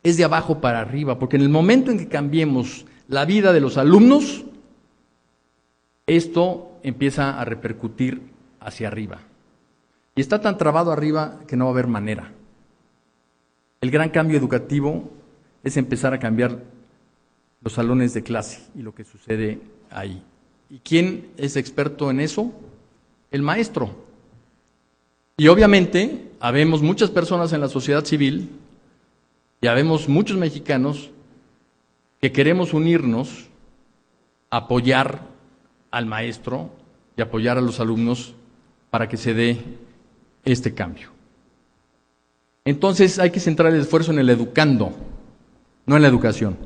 Es de abajo para arriba, porque en el momento en que cambiemos la vida de los alumnos, esto empieza a repercutir hacia arriba. Y está tan trabado arriba que no va a haber manera. El gran cambio educativo es empezar a cambiar los salones de clase y lo que sucede ahí. ¿Y quién es experto en eso? El maestro. Y obviamente, habemos muchas personas en la sociedad civil y habemos muchos mexicanos que queremos unirnos, apoyar al maestro y apoyar a los alumnos para que se dé este cambio. Entonces hay que centrar el esfuerzo en el educando, no en la educación.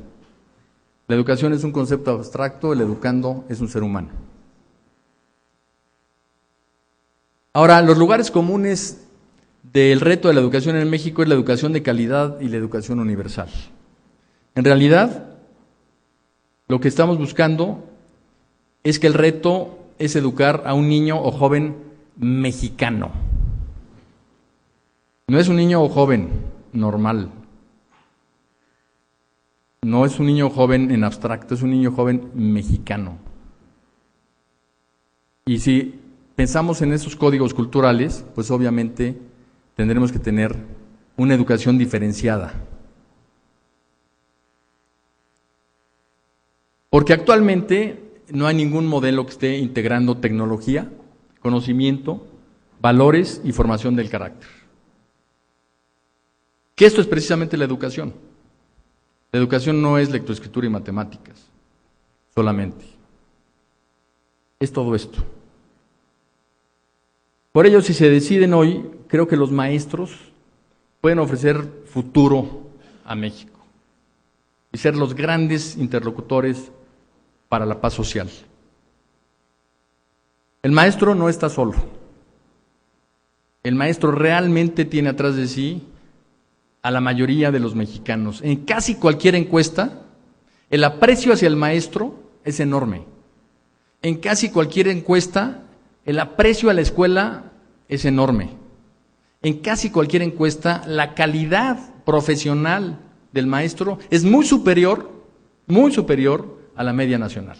La educación es un concepto abstracto, el educando es un ser humano. Ahora, los lugares comunes del reto de la educación en México es la educación de calidad y la educación universal. En realidad, lo que estamos buscando es que el reto es educar a un niño o joven mexicano. No es un niño o joven normal. No es un niño joven en abstracto, es un niño joven mexicano. Y si pensamos en esos códigos culturales, pues obviamente tendremos que tener una educación diferenciada. Porque actualmente no hay ningún modelo que esté integrando tecnología, conocimiento, valores y formación del carácter. Que esto es precisamente la educación. La educación no es lectoescritura y matemáticas solamente. Es todo esto. Por ello, si se deciden hoy, creo que los maestros pueden ofrecer futuro a México y ser los grandes interlocutores para la paz social. El maestro no está solo. El maestro realmente tiene atrás de sí a la mayoría de los mexicanos. En casi cualquier encuesta, el aprecio hacia el maestro es enorme. En casi cualquier encuesta, el aprecio a la escuela es enorme. En casi cualquier encuesta, la calidad profesional del maestro es muy superior a la media nacional.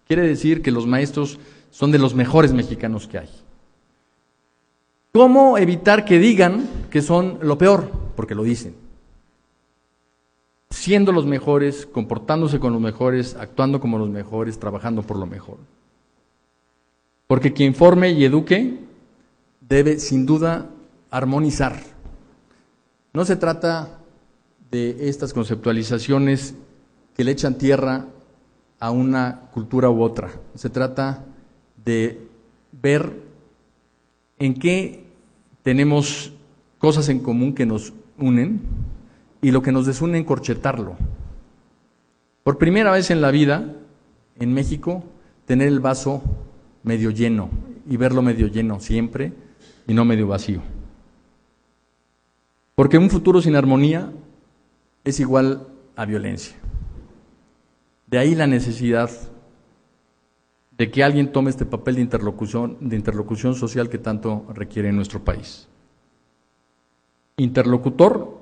Quiere decir que los maestros son de los mejores mexicanos que hay. ¿Cómo evitar que digan que son lo peor? Porque lo dicen. Siendo los mejores, comportándose con los mejores, actuando como los mejores, trabajando por lo mejor. Porque quien forme y eduque debe, sin duda, armonizar. No se trata de estas conceptualizaciones que le echan tierra a una cultura u otra. Se trata de ver en qué tenemos cosas en común que nos unen y lo que nos desune encorchetarlo. Por primera vez en la vida, en México, tener el vaso medio lleno y verlo medio lleno siempre y no medio vacío. Porque un futuro sin armonía es igual a violencia. De ahí la necesidad de que alguien tome este papel de interlocución social que tanto requiere en nuestro país. Interlocutor,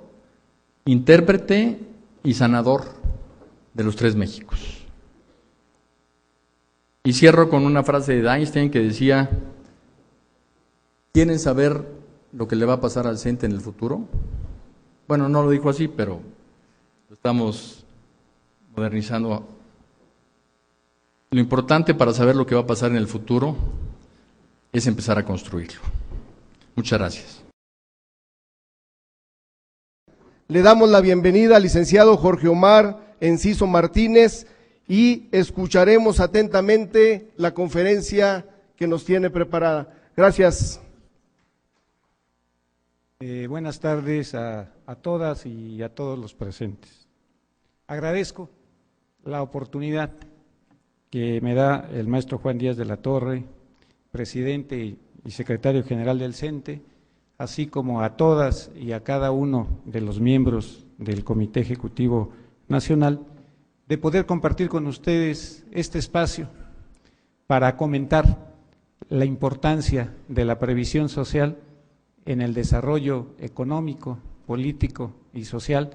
intérprete y sanador de los tres Méxicos. Y cierro con una frase de Einstein que decía: ¿quieren saber lo que le va a pasar al CENTE en el futuro? Bueno, no lo dijo así, pero lo estamos modernizando. Lo importante para saber lo que va a pasar en el futuro es empezar a construirlo. Muchas gracias. Le damos la bienvenida al licenciado Jorge Omar Enciso Martínez y escucharemos atentamente la conferencia que nos tiene preparada. Gracias. Buenas tardes a todas y a todos los presentes. Agradezco la oportunidad que me da el maestro Juan Díaz de la Torre, presidente y secretario general del CENTE, así como a todas y a cada uno de los miembros del Comité Ejecutivo Nacional, de poder compartir con ustedes este espacio para comentar la importancia de la previsión social en el desarrollo económico, político y social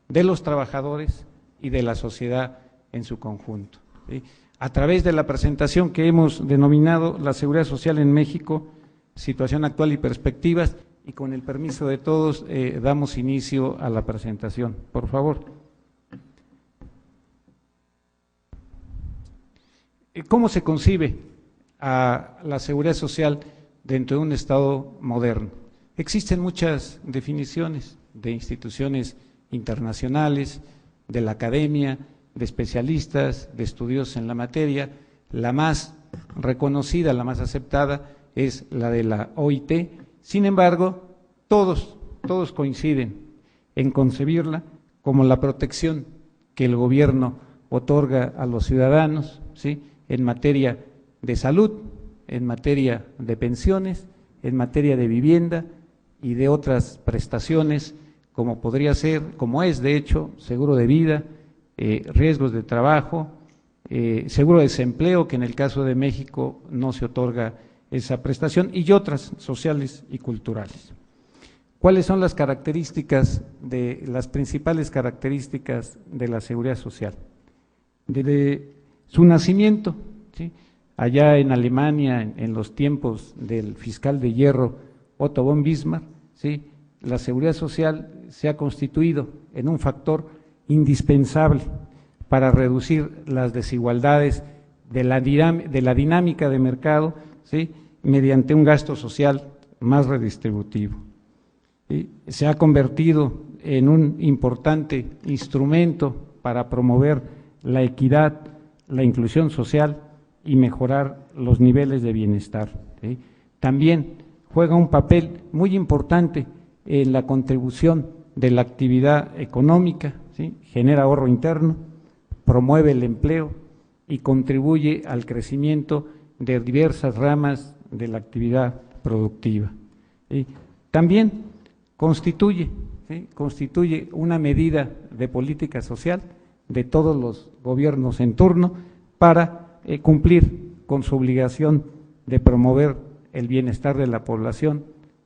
de los trabajadores y de la sociedad en su conjunto, ¿sí? A través de la presentación que hemos denominado La Seguridad Social en México, situación actual y perspectivas, y con el permiso de todos damos inicio a la presentación. Por favor. ¿Cómo se concibe a la seguridad social dentro de un Estado moderno? Existen muchas definiciones de instituciones internacionales, de la academia, de especialistas, de estudiosos en la materia. La más reconocida, la más aceptada es la de la OIT. Sin embargo, todos coinciden en concebirla como la protección que el gobierno otorga a los ciudadanos, ¿sí?, en materia de salud, en materia de pensiones, en materia de vivienda y de otras prestaciones, como podría ser, como es de hecho, seguro de vida, riesgos de trabajo, seguro de desempleo, que en el caso de México no se otorga esa prestación, y otras sociales y culturales. ¿Cuáles son las principales características de la seguridad social? Desde su nacimiento, ¿sí?, allá en Alemania, en los tiempos del fiscal de hierro Otto von Bismarck, ¿sí?, la seguridad social se ha constituido en un factor indispensable para reducir las desigualdades de la dinámica de mercado, ¿sí?, mediante un gasto social más redistributivo. ¿Sí? Se ha convertido en un importante instrumento para promover la equidad, la inclusión social y mejorar los niveles de bienestar, ¿sí? También juega un papel muy importante en la contribución de la actividad económica, ¿sí?, genera ahorro interno, promueve el empleo y contribuye al crecimiento de diversas ramas de la actividad productiva. También constituye una medida de política social de todos los gobiernos en turno para cumplir con su obligación de promover el bienestar de la población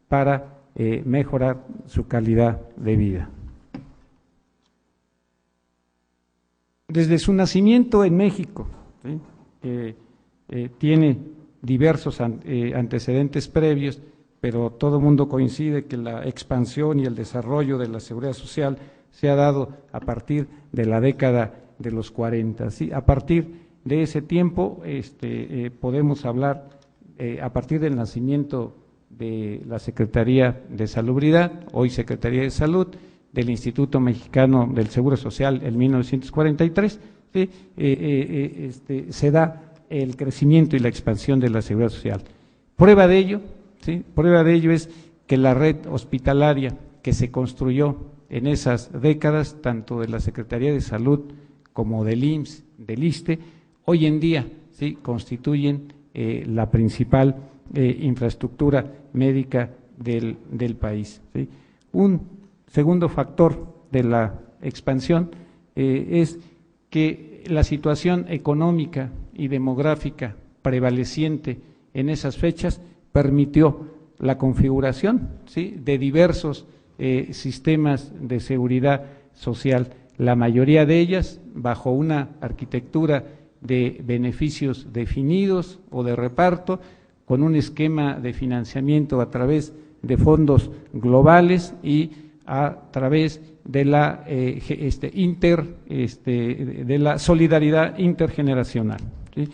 para mejorar su calidad de vida. Desde su nacimiento en México, tiene diversos antecedentes previos, pero todo el mundo coincide que la expansión y el desarrollo de la seguridad social se ha dado a partir de la década de los 40. ¿Sí? A partir de ese tiempo podemos hablar, a partir del nacimiento de la Secretaría de Salubridad, hoy Secretaría de Salud, del Instituto Mexicano del Seguro Social en 1943, ¿sí? Se da el crecimiento y la expansión de la seguridad social. Prueba de ello, ¿sí? Prueba de ello es que la red hospitalaria que se construyó en esas décadas, tanto de la Secretaría de Salud como del IMSS, del ISSSTE, hoy en día, ¿sí?, constituyen la principal infraestructura médica del país, ¿sí? Un segundo factor de la expansión es que la situación económica y demográfica prevaleciente en esas fechas permitió la configuración, ¿sí?, de diversos sistemas de seguridad social, la mayoría de ellas bajo una arquitectura de beneficios definidos o de reparto, con un esquema de financiamiento a través de fondos globales y a través de la de la solidaridad intergeneracional, ¿sí?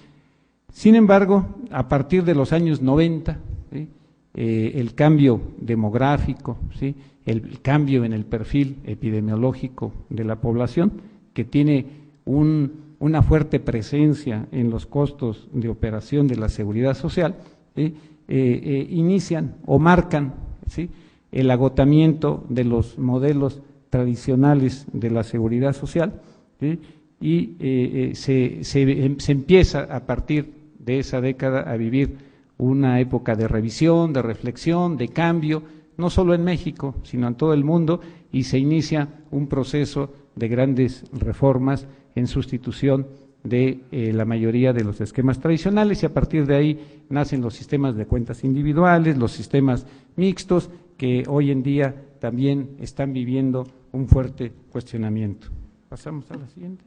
Sin embargo, a partir de los años 90, ¿sí?, el cambio demográfico, ¿sí?, el cambio en el perfil epidemiológico de la población, que tiene una fuerte presencia en los costos de operación de la seguridad social, ¿sí?, inician o marcan, ¿sí?, el agotamiento de los modelos tradicionales de la seguridad social, ¿sí?, y se empieza a partir de esa década a vivir una época de revisión, de reflexión, de cambio, no solo en México, sino en todo el mundo, y se inicia un proceso de grandes reformas en sustitución de la mayoría de los esquemas tradicionales, y a partir de ahí nacen los sistemas de cuentas individuales, los sistemas mixtos, que hoy en día también están viviendo un fuerte cuestionamiento. Pasamos a la siguiente.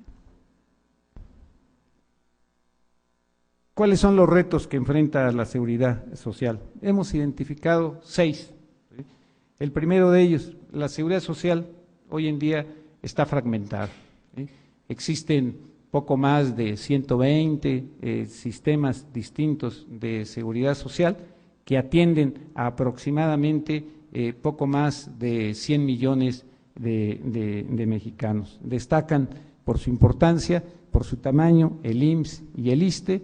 ¿Cuáles son los retos que enfrenta la seguridad social? Hemos identificado 6. ¿Sí? El primero de ellos, la seguridad social hoy en día está fragmentada, ¿sí? Existen poco más de 120 sistemas distintos de seguridad social que atienden a aproximadamente poco más de 100 millones de mexicanos. Destacan por su importancia, por su tamaño, el IMSS y el ISSSTE,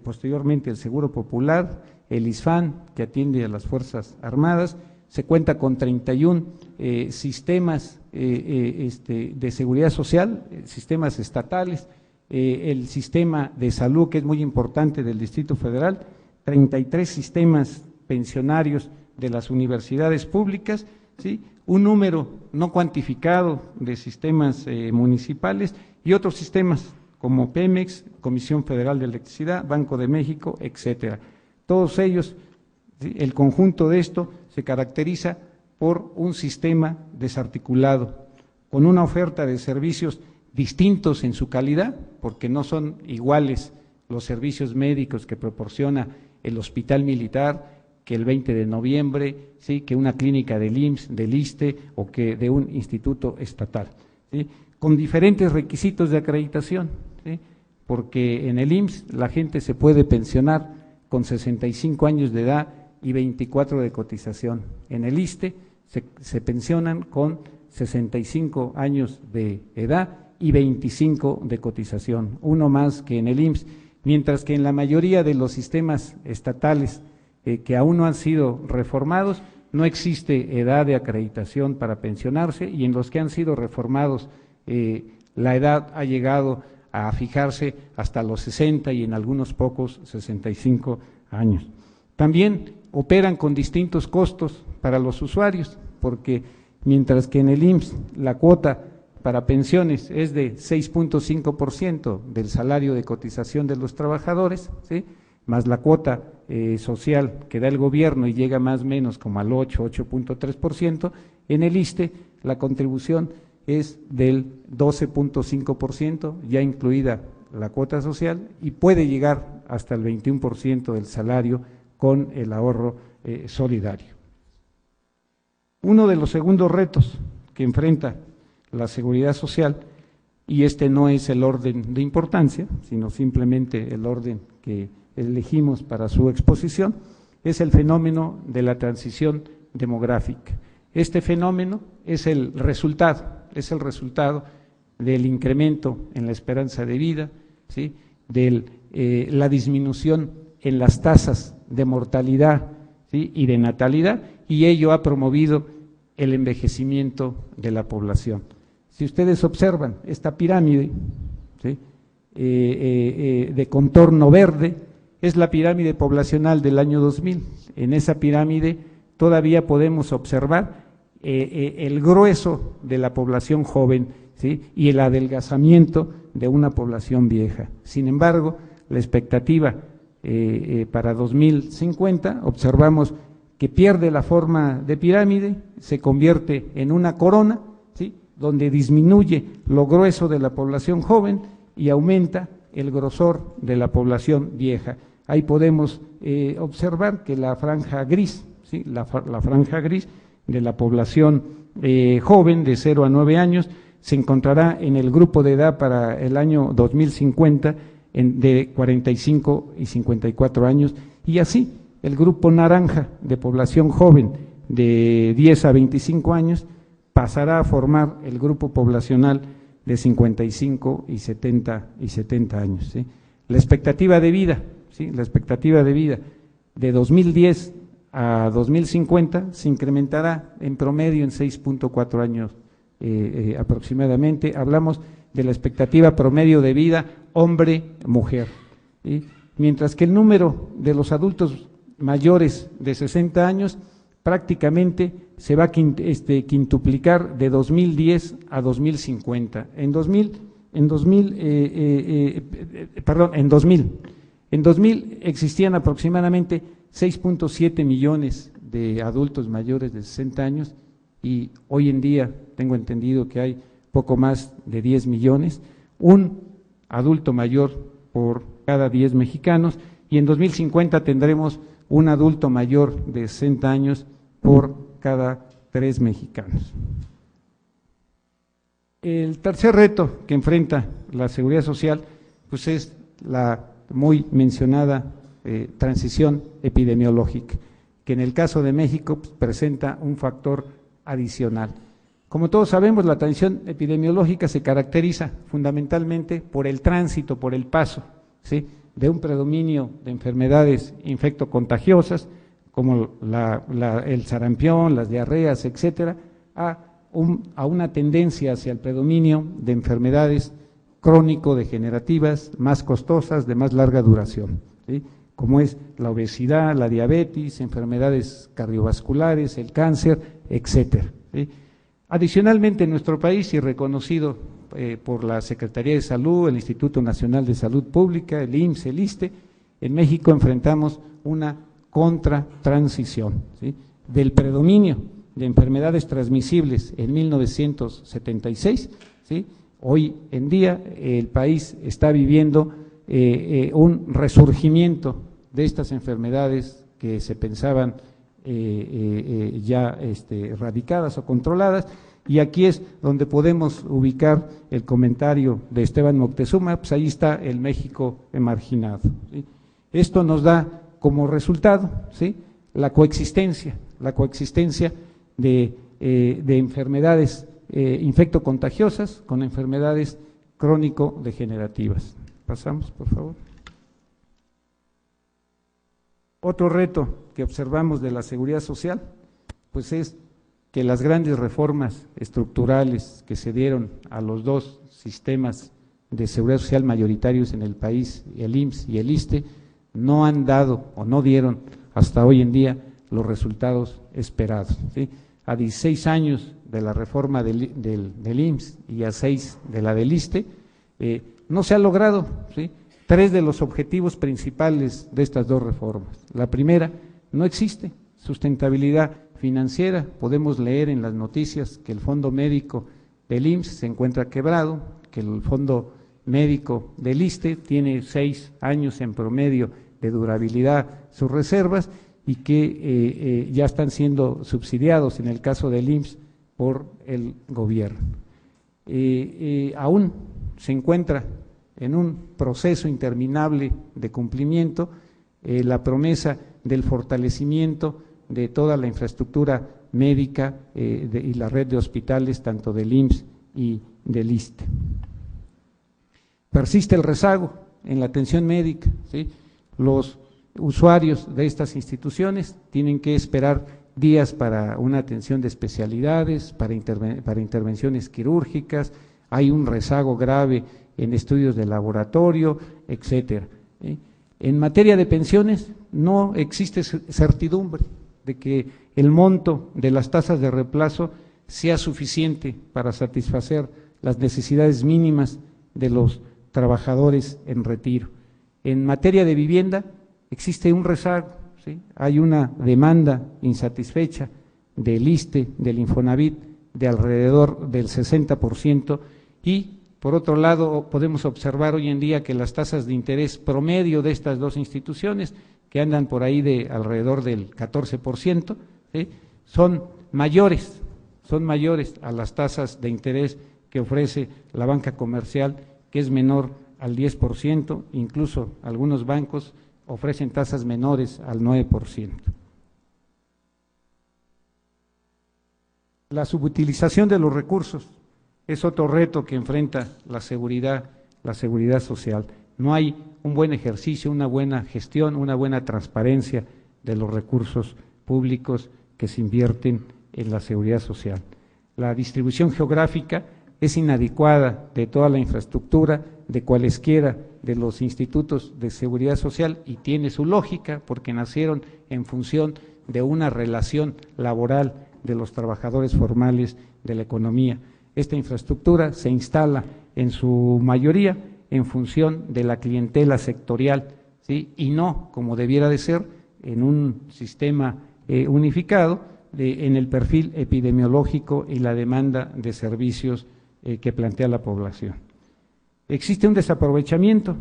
posteriormente el Seguro Popular, el ISFAN, que atiende a las Fuerzas Armadas. Se cuenta con 31 sistemas de seguridad social, sistemas estatales, el sistema de salud, que es muy importante, del Distrito Federal, 33 sistemas pensionarios de las universidades públicas, ¿sí?, un número no cuantificado de sistemas municipales y otros sistemas como Pemex, Comisión Federal de Electricidad, Banco de México, etcétera. Todos ellos, ¿sí?, el conjunto de esto se caracteriza por un sistema desarticulado, con una oferta de servicios distintos en su calidad, porque no son iguales los servicios médicos que proporciona el Hospital Militar, que el 20 de noviembre, ¿sí?, que una clínica del IMSS, del ISSSTE o que de un instituto estatal, ¿sí?, con diferentes requisitos de acreditación, ¿sí?, porque en el IMSS la gente se puede pensionar con 65 años de edad y 24 de cotización. En el ISSSTE se pensionan con 65 años de edad y 25 de cotización, uno más que en el IMSS, mientras que en la mayoría de los sistemas estatales que aún no han sido reformados, no existe edad de acreditación para pensionarse, y en los que han sido reformados la edad ha llegado a fijarse hasta los 60 y en algunos pocos 65 años. También operan con distintos costos para los usuarios, porque mientras que en el IMSS la cuota para pensiones es de 6.5% del salario de cotización de los trabajadores, ¿sí?, más la cuota social que da el gobierno y llega más o menos como al 8.3%, en el ISSSTE la contribución es del 12.5%, ya incluida la cuota social, y puede llegar hasta el 21% del salario con el ahorro solidario. Uno de los segundos retos que enfrenta la seguridad social, y este no es el orden de importancia, sino simplemente el orden que elegimos para su exposición, es el fenómeno de la transición demográfica. Este fenómeno es el resultado del incremento en la esperanza de vida, ¿sí?, de la disminución en las tasas de mortalidad, ¿sí?, y de natalidad, y ello ha promovido el envejecimiento de la población. Si ustedes observan esta pirámide, ¿sí?, de contorno verde, es la pirámide poblacional del año 2000. En esa pirámide todavía podemos observar el grueso de la población joven, ¿sí?, y el adelgazamiento de una población vieja. Sin embargo, la expectativa para 2050, observamos que pierde la forma de pirámide, se convierte en una corona, ¿sí?, donde disminuye lo grueso de la población joven y aumenta el grosor de la población vieja. Ahí podemos observar que la franja gris, ¿sí?, la franja gris de la población joven de 0 a 9 años se encontrará en el grupo de edad para el año 2050 de 45 y 54 años, y así el grupo naranja de población joven de 10 a 25 años pasará a formar el grupo poblacional de 55 y 70 años, ¿sí? La expectativa de vida, ¿sí?, la expectativa de vida de 2010 a 2050 se incrementará en promedio en 6.4 años aproximadamente. Hablamos de la expectativa promedio de vida hombre-mujer, ¿sí?, mientras que el número de los adultos mayores de 60 años prácticamente se va a quintuplicar de 2010 a 2050. En 2000 existían aproximadamente 6.7 millones de adultos mayores de 60 años y hoy en día tengo entendido que hay poco más de 10 millones, un adulto mayor por cada 10 mexicanos, y en 2050 tendremos un adulto mayor de 60 años por cada 3 mexicanos. El tercer reto que enfrenta la seguridad social, pues es la muy mencionada transición epidemiológica, que en el caso de México pues, presenta un factor adicional. Como todos sabemos, la transición epidemiológica se caracteriza fundamentalmente por el tránsito, por el paso, ¿sí?, de un predominio de enfermedades infectocontagiosas, como el sarampión, las diarreas, etcétera, a una tendencia hacia el predominio de enfermedades crónico-degenerativas, más costosas, de más larga duración, ¿sí?, como es la obesidad, la diabetes, enfermedades cardiovasculares, el cáncer, etcétera, ¿sí? Adicionalmente, en nuestro país, y reconocido por la Secretaría de Salud, el Instituto Nacional de Salud Pública, el IMSS, el ISSSTE, en México enfrentamos una contratransición, ¿sí?, del predominio de enfermedades transmisibles en 1976, ¿sí? Hoy en día el país está viviendo un resurgimiento de estas enfermedades que se pensaban ya erradicadas o controladas, y aquí es donde podemos ubicar el comentario de Esteban Moctezuma, pues ahí está el México emarginado, ¿sí? Esto nos da como resultado, ¿sí?, la coexistencia de enfermedades infectocontagiosas con enfermedades crónico-degenerativas. Pasamos, por favor. Otro reto que observamos de la seguridad social, pues es que las grandes reformas estructurales que se dieron a los dos sistemas de seguridad social mayoritarios en el país, el IMSS y el ISSSTE, no han dado o no dieron hasta hoy en día los resultados esperados, ¿sí? A 16 años de la reforma del IMSS y a 6 de la del ISSSTE, no se ha logrado, ¿sí?, 3 de los objetivos principales de estas dos reformas. La primera, no existe sustentabilidad financiera. Podemos leer en las noticias que el fondo médico del IMSS se encuentra quebrado, que el fondo médico del ISSSTE tiene 6 años en promedio de durabilidad sus reservas y que ya están siendo subsidiados en el caso del IMSS por el gobierno. Aún se encuentra en un proceso interminable de cumplimiento la promesa del fortalecimiento de toda la infraestructura médica y la red de hospitales, tanto del IMSS y del ISSSTE. Persiste el rezago en la atención médica, ¿sí? Los usuarios de estas instituciones tienen que esperar días para una atención de especialidades, para intervenciones quirúrgicas, hay un rezago grave en estudios de laboratorio, etcétera, ¿sí? En materia de pensiones no existe certidumbre de que el monto de las tasas de reemplazo sea suficiente para satisfacer las necesidades mínimas de los trabajadores en retiro. En materia de vivienda existe un rezago, ¿sí? Hay una demanda insatisfecha del ISSSTE, del Infonavit, de alrededor del 60%, y por otro lado podemos observar hoy en día que las tasas de interés promedio de estas dos instituciones, que andan por ahí de alrededor del 14%, ¿sí?, son mayores a las tasas de interés que ofrece la banca comercial, que es menor al 10%, incluso algunos bancos ofrecen tasas menores al 9%. La subutilización de los recursos es otro reto que enfrenta la seguridad social. No hay un buen ejercicio, una buena gestión, una buena transparencia de los recursos públicos que se invierten en la seguridad social. La distribución geográfica es inadecuada de toda la infraestructura, de cualesquiera de los institutos de seguridad social, y tiene su lógica porque nacieron en función de una relación laboral de los trabajadores formales de la economía. Esta infraestructura se instala en su mayoría en función de la clientela sectorial, ¿sí?, y no, como debiera de ser, en un sistema unificado en el perfil epidemiológico y la demanda de servicios que plantea la población. Existe un desaprovechamiento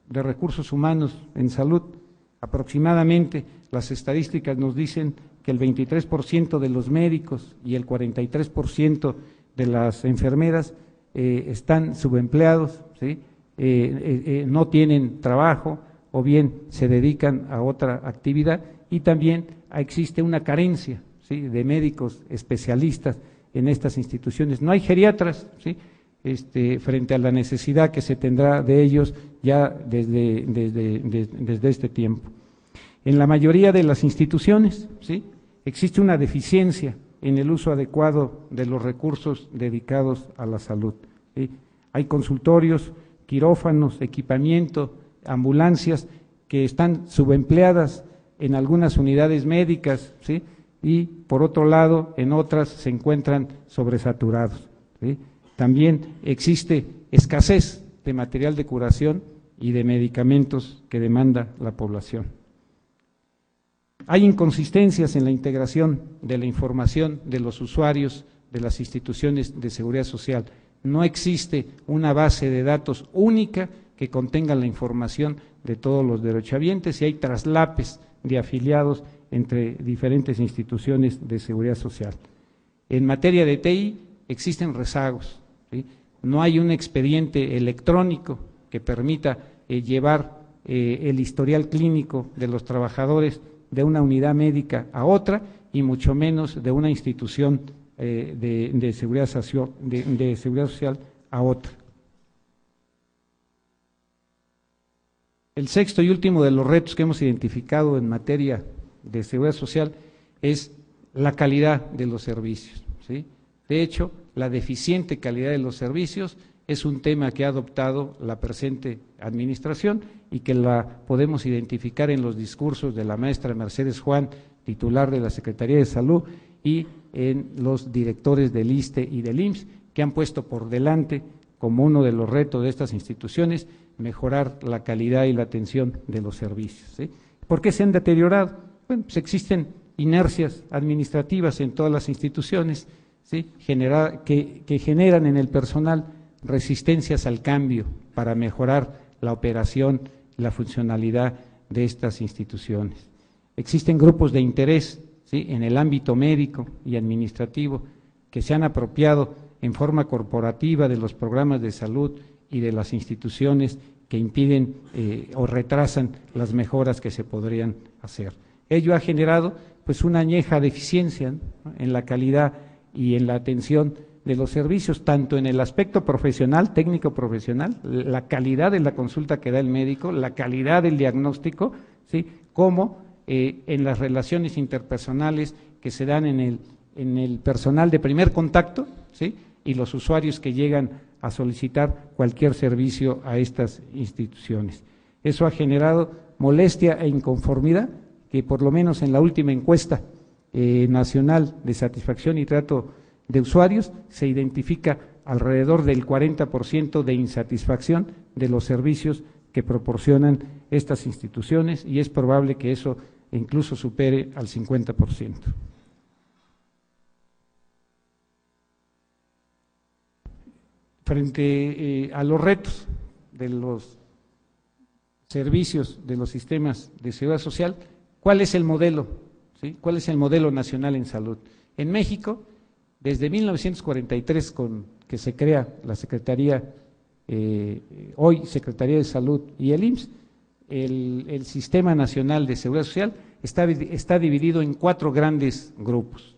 de recursos humanos en salud. Aproximadamente las estadísticas nos dicen que el 23% de los médicos y el 43% de las enfermeras están subempleados, ¿sí?, no tienen trabajo o bien se dedican a otra actividad, y también existe una carencia, ¿sí?, de médicos especialistas en estas instituciones. No hay geriatras, ¿sí?, frente a la necesidad que se tendrá de ellos ya desde este tiempo. En la mayoría de las instituciones, ¿sí?, existe una deficiencia en el uso adecuado de los recursos dedicados a la salud, ¿sí? Hay consultorios, quirófanos, equipamiento, ambulancias que están subempleadas en algunas unidades médicas, ¿sí?, y por otro lado en otras se encuentran sobresaturados, ¿sí? También existe escasez de material de curación y de medicamentos que demanda la población. Hay inconsistencias en la integración de la información de los usuarios de las instituciones de seguridad social. No existe una base de datos única que contenga la información de todos los derechohabientes, y hay traslapes de afiliados entre diferentes instituciones de seguridad social. En materia de TI existen rezagos, ¿sí? No hay un expediente electrónico que permita llevar el historial clínico de los trabajadores de una unidad médica a otra, y mucho menos de una institución de seguridad social a otra. El sexto y último de los retos que hemos identificado en materia de seguridad social es la calidad de los servicios, ¿sí? De hecho, la deficiente calidad de los servicios es un tema que ha adoptado la presente administración y que la podemos identificar en los discursos de la maestra Mercedes Juan, titular de la Secretaría de Salud, y en los directores del ISSSTE y del IMSS, que han puesto por delante como uno de los retos de estas instituciones mejorar la calidad y la atención de los servicios, ¿sí? ¿Por qué se han deteriorado? Bueno, pues existen inercias administrativas en todas las instituciones, ¿sí? que generan en el personal resistencias al cambio para mejorar la operación y la funcionalidad de estas instituciones. Existen grupos de interés, ¿sí? en el ámbito médico y administrativo que se han apropiado en forma corporativa de los programas de salud y de las instituciones que impiden o retrasan las mejoras que se podrían hacer. Ello ha generado pues una añeja deficiencia, ¿no? en la calidad y en la atención de los servicios, tanto en el aspecto profesional, técnico profesional, la calidad de la consulta que da el médico, la calidad del diagnóstico, ¿sí? como en las relaciones interpersonales que se dan en el personal de primer contacto, ¿sí? y los usuarios que llegan a solicitar cualquier servicio a estas instituciones. Eso ha generado molestia e inconformidad, que por lo menos en la última encuesta nacional de satisfacción y trato de usuarios se identifica alrededor del 40% de insatisfacción de los servicios que proporcionan estas instituciones, y es probable que eso incluso supere al 50%. Frente a los retos de los servicios de los sistemas de seguridad social, ¿cuál es el modelo? ¿Sí? ¿Cuál es el modelo nacional en salud? En México, desde 1943, que se crea la Secretaría, hoy Secretaría de Salud y el IMSS, el Sistema Nacional de Seguridad Social está dividido en 4 grandes grupos.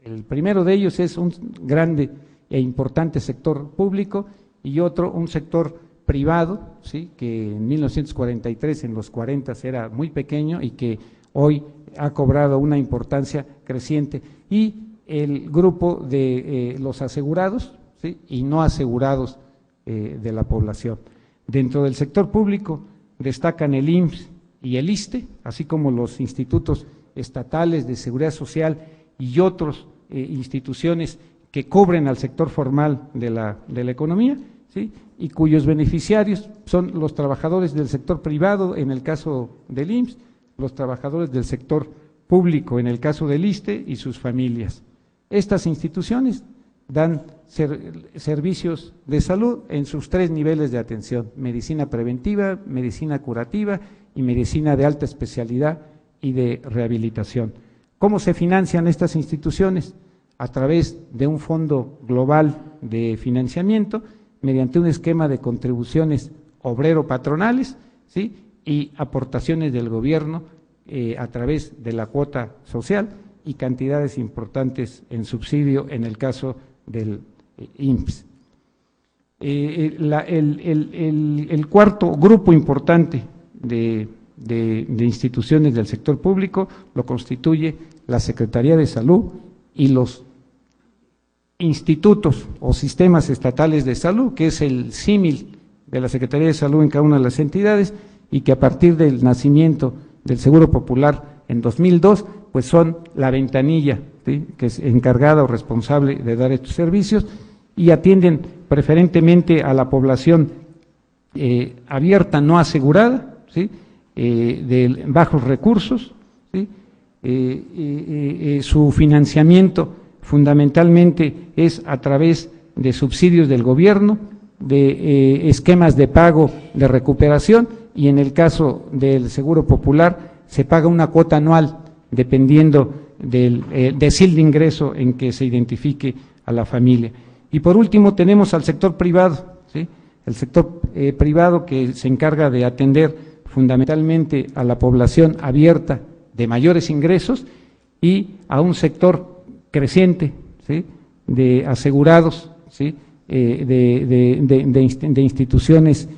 El primero de ellos es un grande e importante sector público y otro un sector privado, ¿sí? que en 1943, en los 40 era muy pequeño y que hoy ha cobrado una importancia creciente, y el grupo de los asegurados, ¿sí? y no asegurados de la población. Dentro del sector público destacan el IMSS y el ISSSTE, así como los institutos estatales de seguridad social y otras instituciones que cubren al sector formal de la economía, ¿sí? y cuyos beneficiarios son los trabajadores del sector privado, en el caso del IMSS, los trabajadores del sector público, en el caso del ISSSTE, y sus familias. Estas instituciones dan servicios de salud en sus 3 niveles de atención: medicina preventiva, medicina curativa y medicina de alta especialidad y de rehabilitación. ¿Cómo se financian estas instituciones? A través de un fondo global de financiamiento, mediante un esquema de contribuciones obrero-patronales, ¿sí? y aportaciones del gobierno a través de la cuota social y cantidades importantes en subsidio en el caso del IMSS. El cuarto grupo importante de instituciones del sector público lo constituye la Secretaría de Salud y los institutos o sistemas estatales de salud, que es el símil de la Secretaría de Salud en cada una de las entidades, y que a partir del nacimiento del Seguro Popular en 2002, pues son la ventanilla, ¿sí? que es encargada o responsable de dar estos servicios, y atienden preferentemente a la población abierta, no asegurada, ¿sí? De bajos recursos, ¿sí? Su financiamiento fundamentalmente es a través de subsidios del gobierno, de esquemas de pago de recuperación, y en el caso del Seguro Popular se paga una cuota anual dependiendo del decil de ingreso en que se identifique a la familia. Y por último tenemos al sector privado, ¿sí? El sector privado, que se encarga de atender fundamentalmente a la población abierta de mayores ingresos y a un sector creciente, ¿sí? de asegurados, ¿sí? de instituciones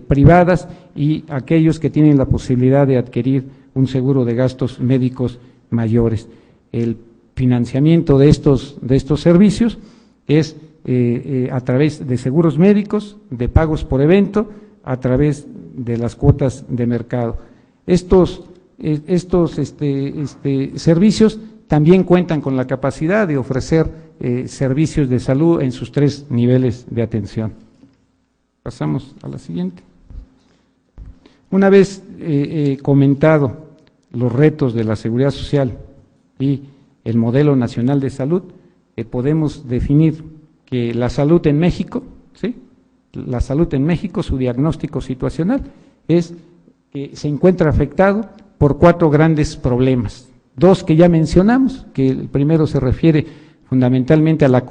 privadas, y aquellos que tienen la posibilidad de adquirir un seguro de gastos médicos mayores. El financiamiento de estos servicios es a través de seguros médicos, de pagos por evento, a través de las cuotas de mercado. Estos servicios también cuentan con la capacidad de ofrecer servicios de salud en sus 3 niveles de atención. Pasamos a la siguiente. Una vez comentado los retos de la seguridad social y el modelo nacional de salud, podemos definir que la salud en México, ¿sí? La salud en México, su diagnóstico situacional es que se encuentra afectado por 4 grandes problemas. 2 que ya mencionamos, que el primero se refiere fundamentalmente a la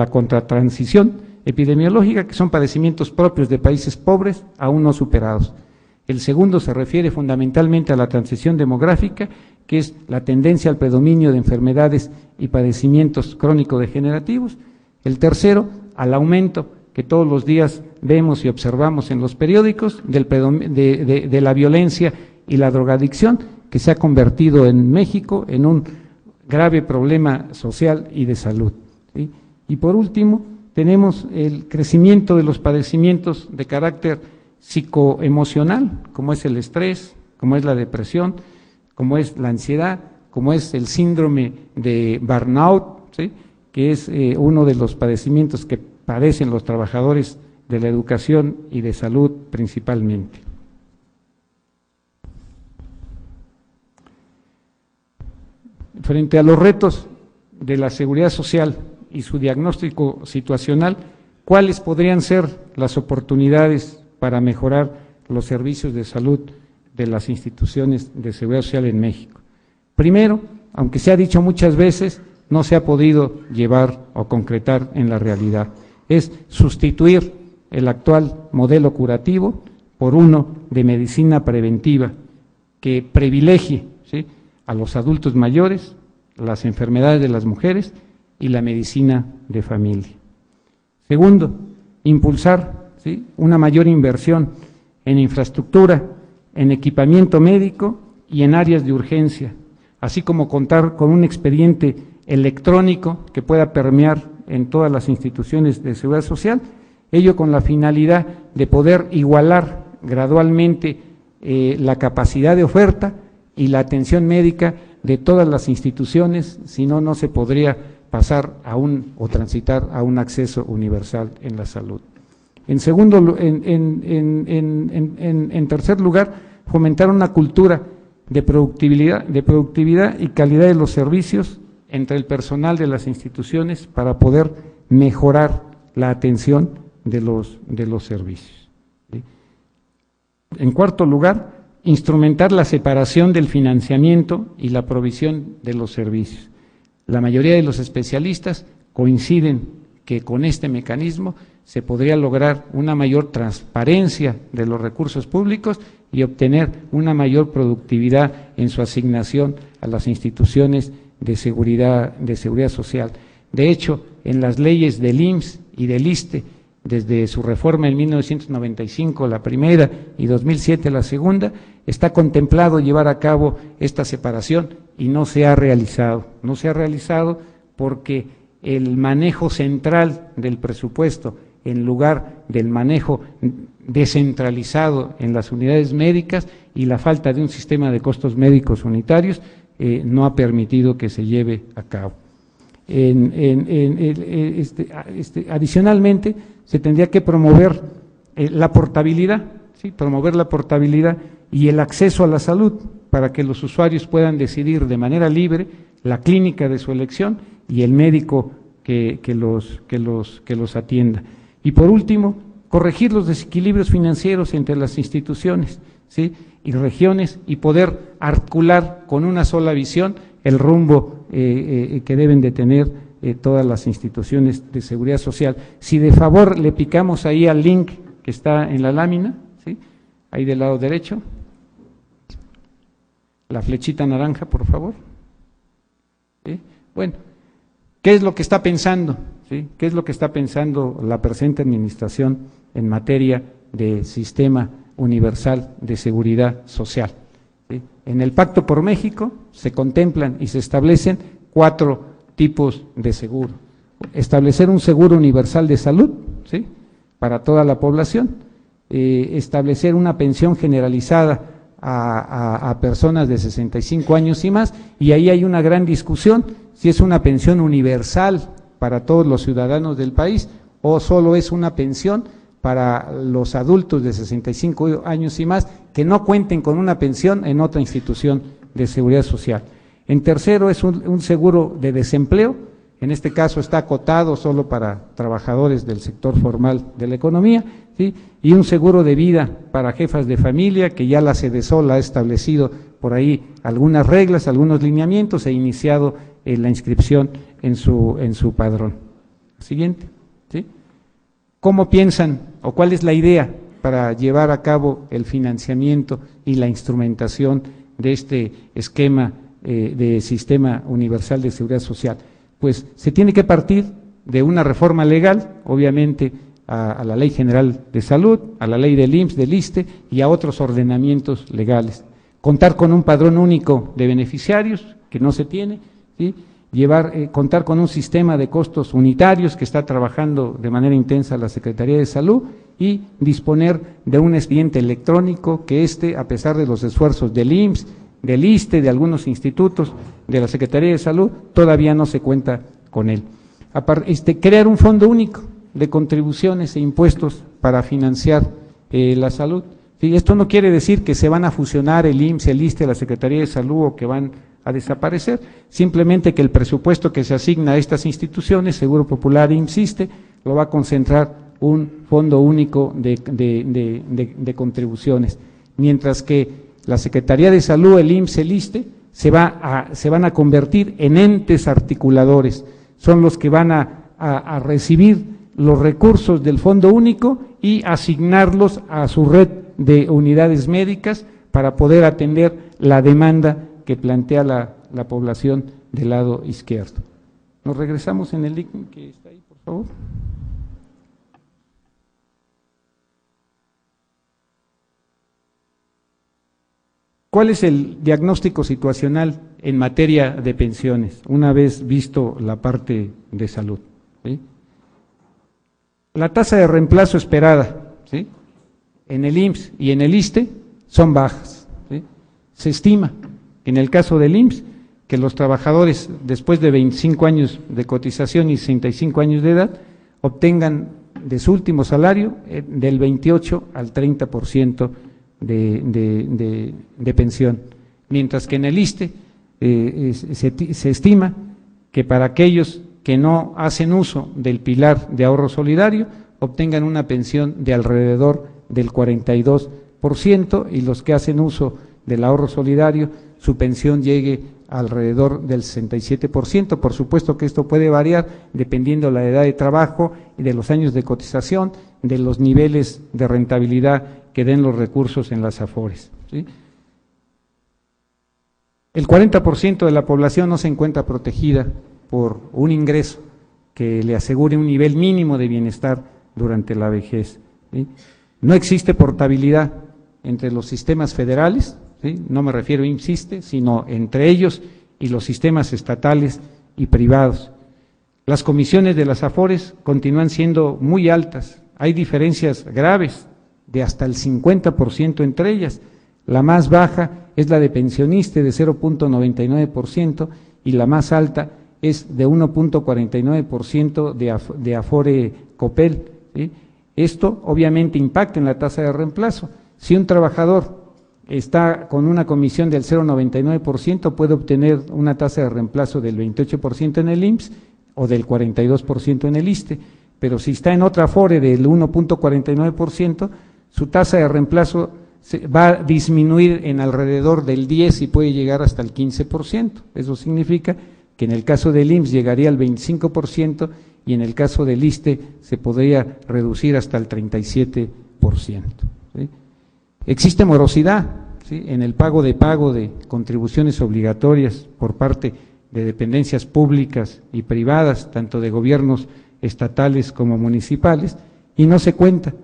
contratransición epidemiológica, que son padecimientos propios de países pobres aún no superados. El segundo se refiere fundamentalmente a la transición demográfica, que es la tendencia al predominio de enfermedades y padecimientos crónico-degenerativos. El tercero, al aumento que todos los días vemos y observamos en los periódicos de la violencia y la drogadicción, que se ha convertido en México en un grave problema social y de salud, ¿sí? Y por último, tenemos el crecimiento de los padecimientos de carácter psicoemocional, como es el estrés, como es la depresión, como es la ansiedad, como es el síndrome de burnout, ¿sí? Que es uno de los padecimientos que padecen los trabajadores de la educación y de salud principalmente. Frente a los retos de la seguridad social y su diagnóstico situacional, ¿cuáles podrían ser las oportunidades para mejorar los servicios de salud de las instituciones de seguridad social en México? Primero, aunque se ha dicho muchas veces, no se ha podido llevar o concretar en la realidad, es sustituir el actual modelo curativo por uno de medicina preventiva que privilegie, ¿sí?, a los adultos mayores, las enfermedades de las mujeres y la medicina de familia. Segundo, impulsar, ¿sí?, una mayor inversión en infraestructura, en equipamiento médico y en áreas de urgencia, así como contar con un expediente electrónico que pueda permear en todas las instituciones de seguridad social, ello con la finalidad de poder igualar gradualmente la capacidad de oferta y la atención médica de todas las instituciones, si no, no se podría pasar o transitar a un acceso universal en la salud. En tercer lugar, fomentar una cultura de productividad y calidad de los servicios entre el personal de las instituciones para poder mejorar la atención de los servicios, ¿sí? En cuarto lugar, instrumentar la separación del financiamiento y la provisión de los servicios. La mayoría de los especialistas coinciden que con este mecanismo se podría lograr una mayor transparencia de los recursos públicos y obtener una mayor productividad en su asignación a las instituciones de seguridad social. De hecho, en las leyes del IMSS y del ISSSTE, desde su reforma en 1995, la primera, y 2007, la segunda, está contemplado llevar a cabo esta separación y no se ha realizado. No se ha realizado porque el manejo central del presupuesto, en lugar del manejo descentralizado en las unidades médicas y la falta de un sistema de costos médicos unitarios, no ha permitido que se lleve a cabo. Adicionalmente, se tendría que promover la portabilidad, ¿sí?, promover la portabilidad y el acceso a la salud para que los usuarios puedan decidir de manera libre la clínica de su elección y el médico que los atienda. Y por último, corregir los desequilibrios financieros entre las instituciones, ¿sí?, y regiones, y poder articular con una sola visión el rumbo que deben de tener todas las instituciones de seguridad social. Si de favor le picamos ahí al link que está en la lámina, ¿sí?, ahí del lado derecho, la flechita naranja, por favor. ¿Sí? Bueno, ¿qué es lo que está pensando? ¿Sí? ¿Qué es lo que está pensando la presente administración en materia de sistema universal de seguridad social? ¿Sí? En el Pacto por México se contemplan y se establecen 4 tipos de seguro. establecer un seguro universal de salud, ¿sí?, para toda la población, establecer una pensión generalizada a personas de 65 años y más, y ahí hay una gran discusión, si es una pensión universal para todos los ciudadanos del país, o solo es una pensión para los adultos de 65 años y más que no cuenten con una pensión en otra institución de seguridad social. En tercero es un seguro de desempleo, en este caso está acotado solo para trabajadores del sector formal de la economía, ¿sí?, y un seguro de vida para jefas de familia, que ya la Sedesol ha establecido por ahí algunas reglas, algunos lineamientos, e iniciado la inscripción en su padrón. Siguiente, ¿sí? ¿Cómo piensan o cuál es la idea para llevar a cabo el financiamiento y la instrumentación de este esquema de Sistema Universal de Seguridad Social? Pues se tiene que partir de una reforma legal, obviamente a la Ley General de Salud, a la ley del IMSS, del ISSSTE y a otros ordenamientos legales. Contar con un padrón único de beneficiarios, que no se tiene, ¿sí?, contar con un sistema de costos unitarios que está trabajando de manera intensa la Secretaría de Salud, y disponer de un expediente electrónico que a pesar de los esfuerzos del IMSS, del ISSSTE, de algunos institutos de la Secretaría de Salud, todavía no se cuenta con él. Crear un fondo único de contribuciones e impuestos para financiar la salud. ¿Sí? Esto no quiere decir que se van a fusionar el IMSS, el ISSSTE, la Secretaría de Salud, o que van a desaparecer, simplemente que el presupuesto que se asigna a estas instituciones, Seguro Popular e IMSS, ISSSTE, lo va a concentrar un fondo único de contribuciones, mientras que la Secretaría de Salud, el IMSS, el ISSSTE, se van a convertir en entes articuladores, son los que van a recibir los recursos del fondo único y asignarlos a su red de unidades médicas para poder atender la demanda que plantea la población del lado izquierdo. Nos regresamos en el link que está ahí, por favor. ¿Cuál es el diagnóstico situacional en materia de pensiones, una vez visto la parte de salud? ¿Sí? La tasa de reemplazo esperada, ¿sí?, en el IMSS y en el ISSSTE son bajas, ¿sí? Se estima, en el caso del IMSS, que los trabajadores después de 25 años de cotización y 65 años de edad obtengan de su último salario del 28 al 30% de pensión, mientras que en el ISSSTE se estima que para aquellos que no hacen uso del pilar de ahorro solidario obtengan una pensión de alrededor del 42%, y los que hacen uso del ahorro solidario, su pensión llegue alrededor del 67%. Por supuesto que esto puede variar dependiendo de la edad de trabajo y de los años de cotización, de los niveles de rentabilidad que den los recursos en las AFORES, ¿sí? El 40% de la población no se encuentra protegida por un ingreso que le asegure un nivel mínimo de bienestar durante la vejez, ¿sí? No existe portabilidad entre los sistemas federales, ¿sí?, no me refiero a IMSS, sino entre ellos y los sistemas estatales y privados. Las comisiones de las AFORES continúan siendo muy altas, hay diferencias graves de hasta el 50% entre ellas. La más baja es la de pensionista, de 0.99%, y la más alta es de 1.49% de Afore Copel, ¿sí? Esto obviamente impacta en la tasa de reemplazo. Si un trabajador está con una comisión del 0.99%, puede obtener una tasa de reemplazo del 28% en el IMSS o del 42% en el ISSSTE, pero si está en otra Afore del 1.49%, su tasa de reemplazo va a disminuir en alrededor del 10 y puede llegar hasta el 15%. Eso significa que en el caso del IMSS llegaría al 25% y en el caso del ISSSTE se podría reducir hasta el 37%. ¿Sí? Existe morosidad, ¿sí?, en el pago de contribuciones obligatorias por parte de dependencias públicas y privadas, tanto de gobiernos estatales como municipales, y no se cuenta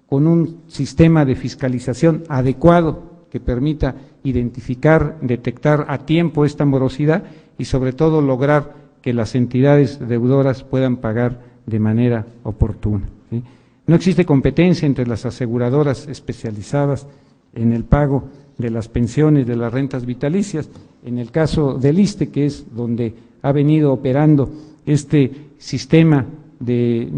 con un sistema de fiscalización adecuado que permita identificar, detectar a tiempo esta morosidad y sobre todo lograr que las entidades deudoras puedan pagar de manera oportuna, ¿sí? No existe competencia entre las aseguradoras especializadas en el pago de las pensiones, de las rentas vitalicias. En el caso del ISSSTE, que es donde ha venido operando este sistema de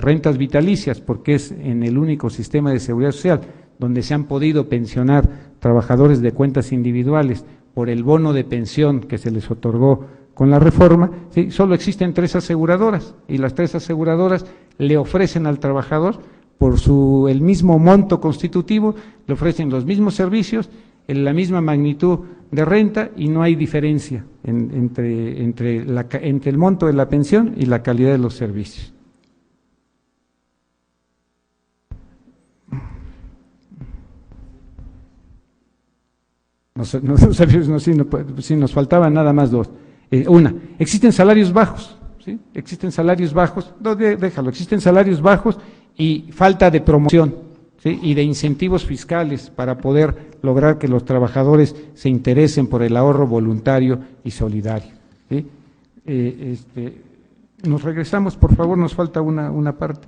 rentas vitalicias, porque es en el único sistema de seguridad social donde se han podido pensionar trabajadores de cuentas individuales por el bono de pensión que se les otorgó con la reforma, ¿sí? Solo existen 3 aseguradoras y las 3 aseguradoras le ofrecen al trabajador por el mismo monto constitutivo, le ofrecen los mismos servicios, en la misma magnitud de renta y no hay diferencia entre el monto de la pensión y la calidad de los servicios. Si nos faltaban nada más 2. Existen salarios bajos, ¿sí? Existen salarios bajos, existen salarios bajos y falta de promoción, ¿sí? Y de incentivos fiscales para poder lograr que los trabajadores se interesen por el ahorro voluntario y solidario, ¿sí? Nos regresamos, por favor, nos falta una parte.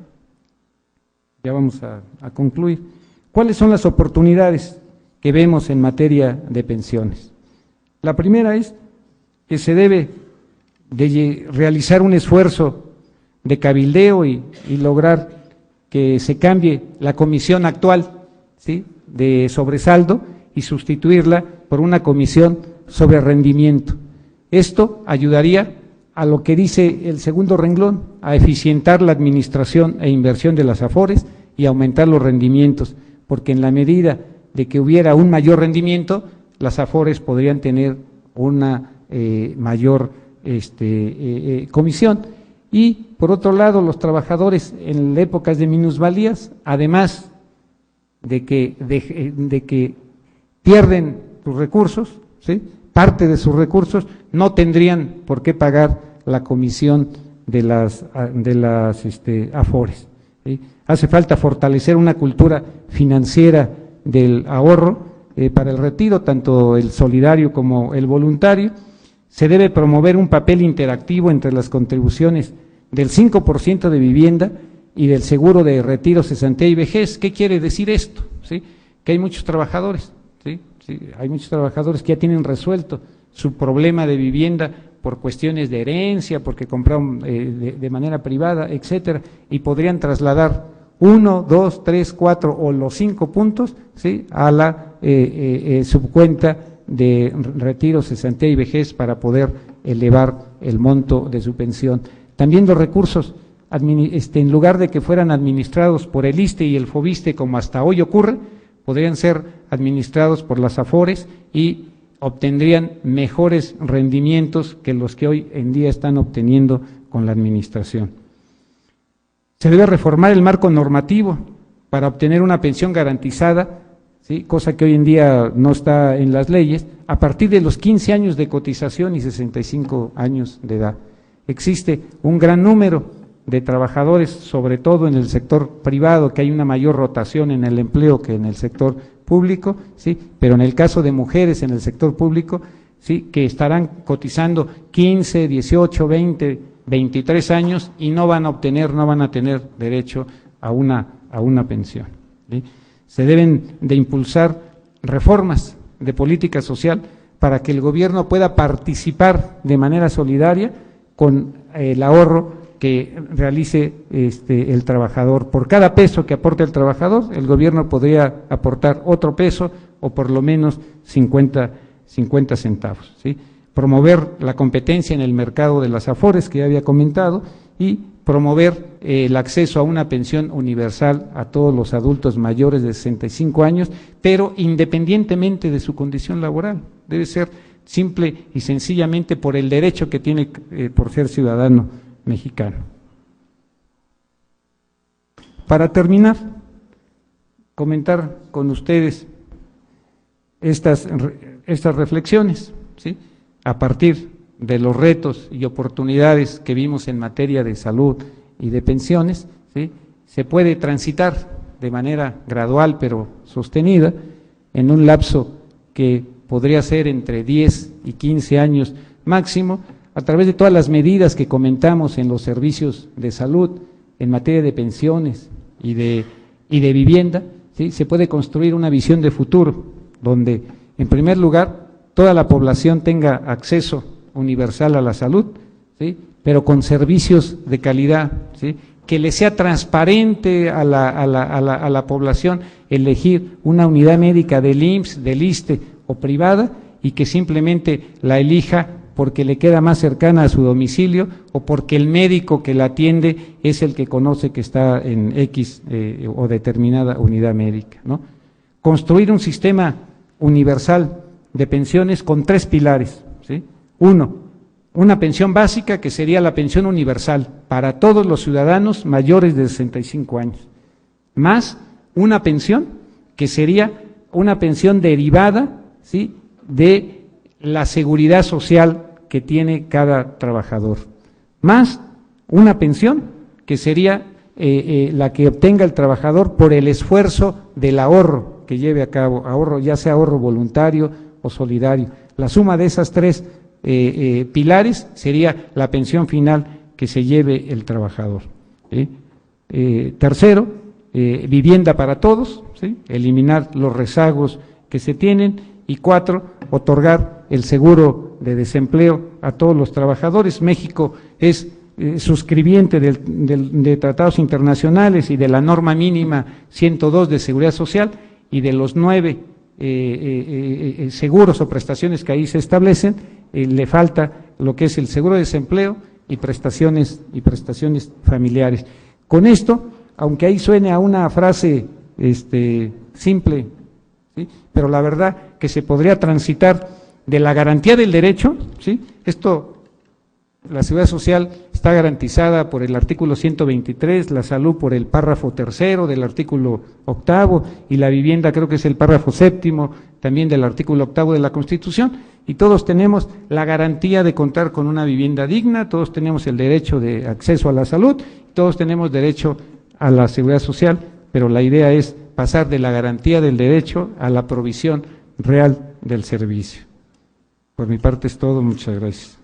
Ya vamos a concluir. ¿Cuáles son las oportunidades que vemos en materia de pensiones? La primera es que se debe de realizar un esfuerzo de cabildeo y lograr que se cambie la comisión actual, ¿sí?, de sobresaldo y sustituirla por una comisión sobre rendimiento. Esto ayudaría a lo que dice el segundo renglón, a eficientar la administración e inversión de las AFORES y aumentar los rendimientos, porque en la medida de que hubiera un mayor rendimiento, las AFORES podrían tener una mayor comisión. Y por otro lado, los trabajadores en épocas de minusvalías, además de que pierden sus recursos, ¿sí?, parte de sus recursos, no tendrían por qué pagar la comisión de las AFORES, ¿sí? Hace falta fortalecer una cultura financiera del ahorro para el retiro, tanto el solidario como el voluntario. Se debe promover un papel interactivo entre las contribuciones del 5% de vivienda y del seguro de retiro, cesantía y vejez. ¿Qué quiere decir esto? ¿Sí? Que hay muchos trabajadores, ¿sí? Sí, hay muchos trabajadores que ya tienen resuelto su problema de vivienda por cuestiones de herencia, porque compraron de manera privada, etcétera, y podrían trasladar 1, 2, 3, 4 o los 5 puntos, ¿sí?, a la subcuenta de retiro, cesantía y vejez para poder elevar el monto de su pensión. También los recursos, en lugar de que fueran administrados por el ISSSTE y el FOBISSSTE como hasta hoy ocurre, podrían ser administrados por las AFORES y obtendrían mejores rendimientos que los que hoy en día están obteniendo con la administración. Se debe reformar el marco normativo para obtener una pensión garantizada, ¿sí?, cosa que hoy en día no está en las leyes, a partir de los 15 años de cotización y 65 años de edad. Existe un gran número de trabajadores, sobre todo en el sector privado, que hay una mayor rotación en el empleo que en el sector público, ¿sí?, pero en el caso de mujeres en el sector público, ¿sí?, que estarán cotizando 15, 18, 20, 23 años y no van a tener derecho a una pensión, ¿sí? Se deben de impulsar reformas de política social para que el gobierno pueda participar de manera solidaria con el ahorro que realice el trabajador. Por cada peso que aporte el trabajador, el gobierno podría aportar otro peso o por lo menos 50 centavos, ¿sí? Promover la competencia en el mercado de las AFORES, que ya había comentado, y promover el acceso a una pensión universal a todos los adultos mayores de 65 años, pero independientemente de su condición laboral. Debe ser simple y sencillamente por el derecho que tiene por ser ciudadano mexicano. Para terminar, comentar con ustedes estas reflexiones, ¿sí?, a partir de los retos y oportunidades que vimos en materia de salud y de pensiones, ¿sí?, se puede transitar de manera gradual pero sostenida en un lapso que podría ser entre 10 y 15 años máximo, a través de todas las medidas que comentamos en los servicios de salud, en materia de pensiones y de vivienda, ¿sí? Se puede construir una visión de futuro, donde, en primer lugar, toda la población tenga acceso universal a la salud, ¿sí? Pero con servicios de calidad, ¿sí? Que le sea transparente a la población elegir una unidad médica del IMSS, del ISSSTE o privada, y que simplemente la elija porque le queda más cercana a su domicilio o porque el médico que la atiende es el que conoce que está en X o determinada unidad médica, ¿no? Construir un sistema universal de pensiones con 3 pilares, ¿sí? Uno, una pensión básica que sería la pensión universal para todos los ciudadanos mayores de 65 años, más una pensión que sería una pensión derivada, ¿sí? De la seguridad social que tiene cada trabajador, más una pensión que sería la que obtenga el trabajador por el esfuerzo del ahorro que lleve a cabo, ahorro, ya sea ahorro voluntario o solidario. La suma de esas 3 pilares sería la pensión final que se lleve el trabajador, ¿sí? Tercero, vivienda para todos, ¿sí? Eliminar los rezagos que se tienen, y 4, otorgar el seguro de desempleo a todos los trabajadores. México es suscribiente de tratados internacionales y de la norma mínima 102 de seguridad social, y de los 9 seguros o prestaciones que ahí se establecen, le falta lo que es el seguro de desempleo y prestaciones familiares. Con esto, aunque ahí suene a una frase simple, ¿sí? Pero la verdad que se podría transitar de la garantía del derecho, ¿sí? La seguridad social está garantizada por el artículo 123, la salud por el párrafo 3 del artículo 8, y la vivienda creo que es el párrafo 7 también del artículo 8 de la Constitución, y todos tenemos la garantía de contar con una vivienda digna, todos tenemos el derecho de acceso a la salud, todos tenemos derecho a la seguridad social, pero la idea es pasar de la garantía del derecho a la provisión real del servicio. Por mi parte es todo, muchas gracias.